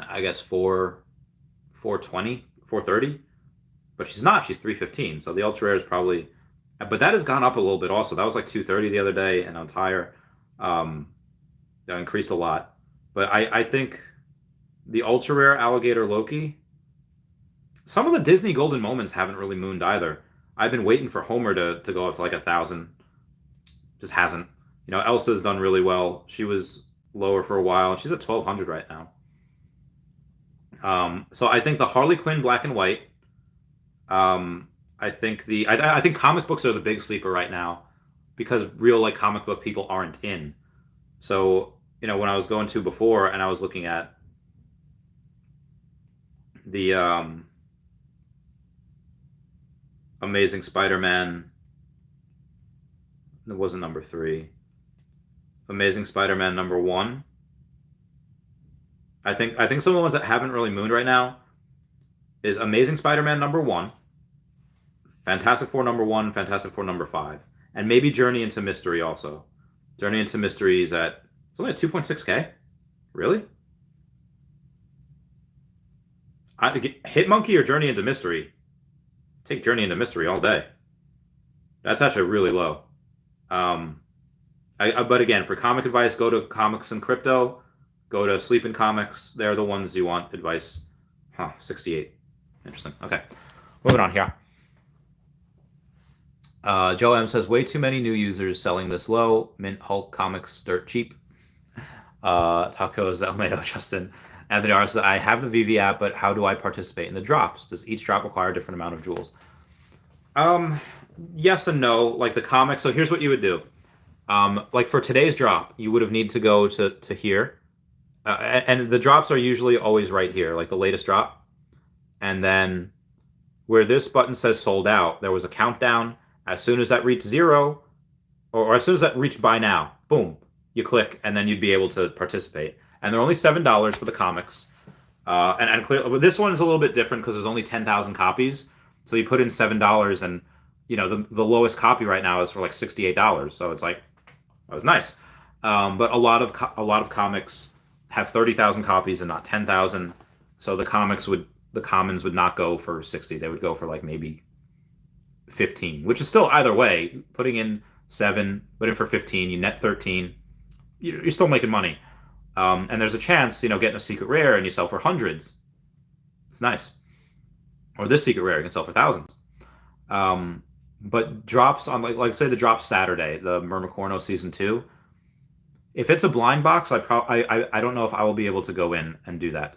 I guess 420, 430, but she's not. She's 315. So the ultra rare is probably, but that has gone up a little bit also. That was like 230 the other day, and on Tire, increased a lot. But I think the ultra rare Alligator Loki. Some of the Disney Golden Moments haven't really mooned either. I've been waiting for Homer to go up to like 1,000. Just hasn't. Elsa's done really well. She was lower for a while, and she's at 1,200 right now. So I think the Harley Quinn black and white. I think I think comic books are the big sleeper right now, because real comic book people aren't in. So when I was going to before and I was looking at the Amazing Spider-Man. It wasn't number 3. Amazing Spider-Man number 1. I think some of the ones that haven't really mooned right now is Amazing Spider-Man number 1, Fantastic Four number 1, Fantastic Four number 5, and maybe Journey into Mystery also. Journey into Mystery is it's only at 2.6K. Really? Hitmonkey or Journey into Mystery? Take Journey into Mystery all day. That's actually really low. But again, for comic advice, go to Comics and Crypto. Go to Sleep in Comics. They're the ones you want advice. 68. Interesting. Okay. Moving on here. Joe M says, way too many new users selling this low. Mint Hulk Comics dirt cheap. Tacos Almeida Justin. Anthony R says, I have the Veve app, but how do I participate in the drops? Does each drop require a different amount of jewels? Yes and no. Like the comics. So here's what you would do. Like for today's drop, you would have need to go to here. And the drops are usually always right here, like the latest drop. And then where this button says sold out, there was a countdown. As soon as that reached 0, or as soon as that reached buy now, boom, you click, and then you'd be able to participate. And they're only $7 for the comics. And clearly, this one is a little bit different because there's only 10,000 copies. So you put in $7, and the lowest copy right now is for like $68. So it's like, that was nice. But a lot of comics have 30,000 copies and not 10,000. So the commons would not go for 60. They would go for like maybe 15, which is still either way. Putting in 7, put in for 15, you net 13. You're still making money. And there's a chance, getting a secret rare and you sell for hundreds. It's nice. Or this secret rare, you can sell for thousands. But drops on like say the drop Saturday, the Mermicorno season 2. If it's a blind box, I don't know if I will be able to go in and do that.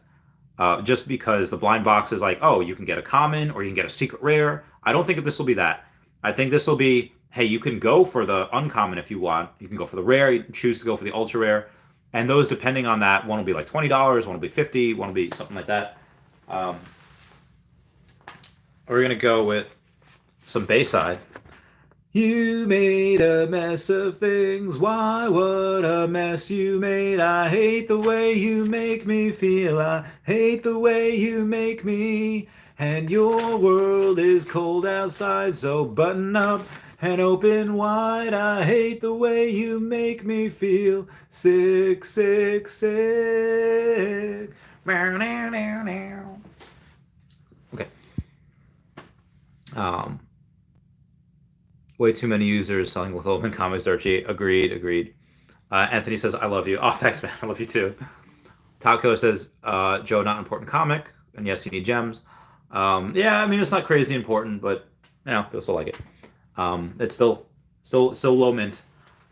Just because the blind box is like, oh, you can get a common or you can get a secret rare. I don't think that this will be that. I think this will be, hey, you can go for the uncommon if you want. You can go for the rare. You can choose to go for the ultra rare. And those, depending on that, one will be like $20, one will be $50, one will be something like that. We're going to go with some Bayside. You made a mess of things. Why, what a mess you made. I hate the way you make me feel. I hate the way you make me. And your world is cold outside, so button up and open wide. I hate the way you make me feel. Sick, sick, sick. Okay. Way too many users selling with Open Comics Archie. Agreed. Anthony says, I love you. Oh, thanks, man. I love you too. Taco says, Joe, not an important comic. And yes, you need gems. Yeah, I mean, it's not crazy important, but, people still like it. It's still low mint.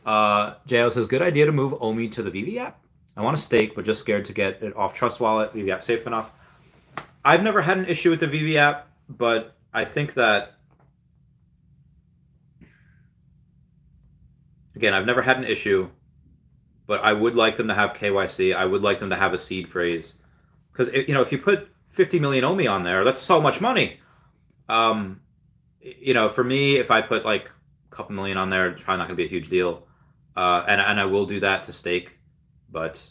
Jo says, good idea to move Omi to the Veve app. I want a stake, but just scared to get it off Trust Wallet. Veve app safe enough. I've never had an issue with the Veve app, but I think that, again, I've never had an issue, but I would like them to have KYC. I would like them to have a seed phrase. Because, if you put 50 million Omi on there, that's so much money. For me, if I put like a couple million on there, it's probably not going to be a huge deal. And I will do that to stake. But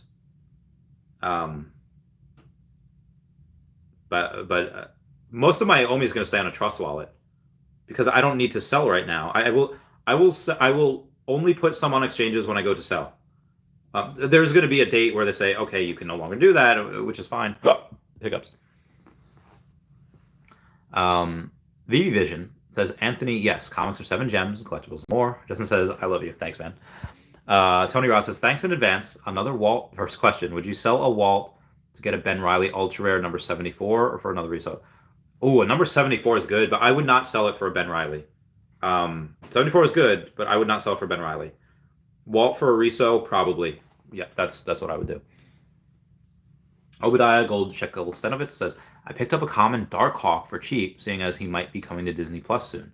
most of my Omi is going to stay on a Trust Wallet because I don't need to sell right now. I will only put some on exchanges when I go to sell. There's going to be a date where they say, okay, you can no longer do that, which is fine. Hiccups. Veve Vision says, Anthony, yes, comics are 7 gems and collectibles more. Justin says, I love you. Thanks, man. Tony Ross says, thanks in advance. Another Walt first question. Would you sell a Walt to get a Ben Reilly ultra rare number 74 or for another resale? Oh, a number 74 is good, but I would not sell it for a Ben Reilly. 74 is good, but I would not sell it for Ben Reilly. Walt for a reso, probably. Yeah, that's what I would do. Obadiah Gold Shekel Stenovitz says, I picked up a common Darkhawk for cheap, seeing as he might be coming to Disney Plus soon.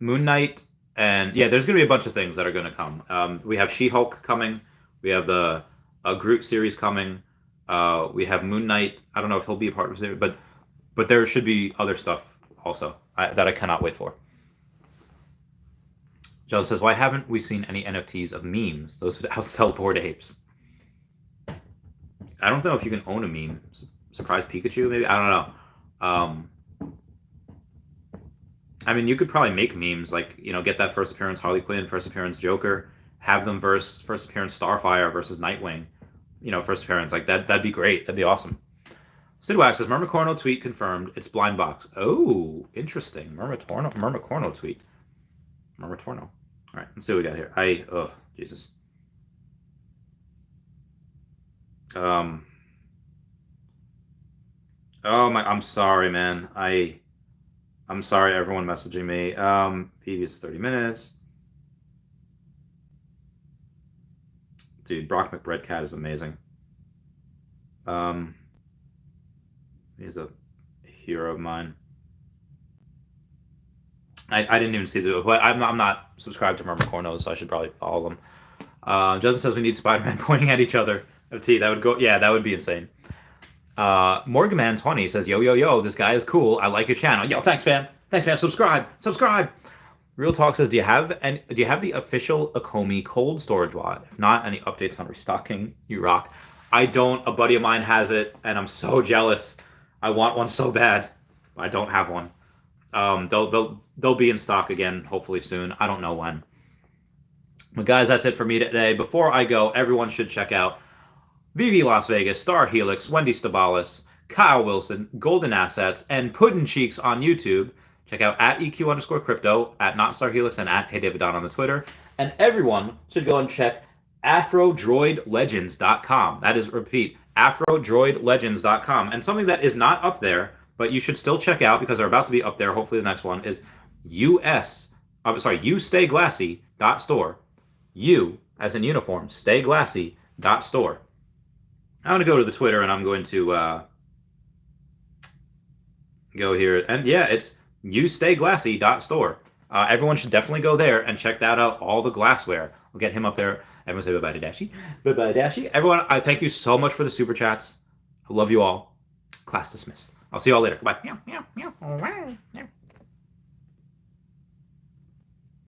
Moon Knight, and yeah, there's going to be a bunch of things that are going to come. We have She-Hulk coming. We have the Groot series coming. We have Moon Knight. I don't know if he'll be a part of it, but there should be other stuff also that I cannot wait for. Joe says, why haven't we seen any NFTs of memes? Those would outsell Bored Apes. I don't know if you can own a meme. Surprise Pikachu, maybe? I don't know. I mean, you could probably make memes, like, get that first appearance Harley Quinn, first appearance Joker, have them versus first appearance Starfire versus Nightwing. First appearance, like that'd be great. That'd be awesome. Sidwax says, Mermicorno tweet confirmed. It's blind box. Oh, interesting. Mermicorno tweet. Mermicorno. All right, let's see what we got here. Oh, Jesus. Oh my, I'm sorry, man. I'm sorry, everyone messaging me. Previous 30 minutes. Dude, Brock McBreadcat is amazing. He's a hero of mine. I didn't even see but I'm not subscribed to Mermicorno, so I should probably follow them. Justin says we need Spider-Man pointing at each other. That would go. Yeah, that would be insane. Morganman20 says, yo, this guy is cool. I like your channel. Yo, thanks, fam. Subscribe. Real Talk says, do you have the official Akomi cold storage wallet? If not, any updates on restocking? You rock. I don't. A buddy of mine has it, and I'm so jealous. I want one so bad. I don't have one. They'll be in stock again, hopefully soon. I don't know when. But guys, that's it for me today. Before I go, everyone should check out Veve Las Vegas, Star Helix, Wendy Stibalis, Kyle Willson, Golden Assets, and Puddin' Cheeks on YouTube. Check out at EQ_crypto, at NotStarHelix, and at HeyDavidDon on the Twitter. And everyone should go and check AfroDroidLegends.com. That is, repeat, AfroDroidLegends.com. And something that is not up there, but you should still check out because they're about to be up there, hopefully the next one, is YouStayGlassy.store. You, as in uniform, StayGlassy.store. I'm going to go to the Twitter and I'm going to go here. And yeah, it's YouStayGlassy.store. Everyone should definitely go there and check that out. All the glassware. We'll get him up there. Everyone say bye-bye to Dashy. Bye-bye, Dashy. Everyone, I thank you so much for the super chats. I love you all. Class dismissed. I'll see you all later. Goodbye.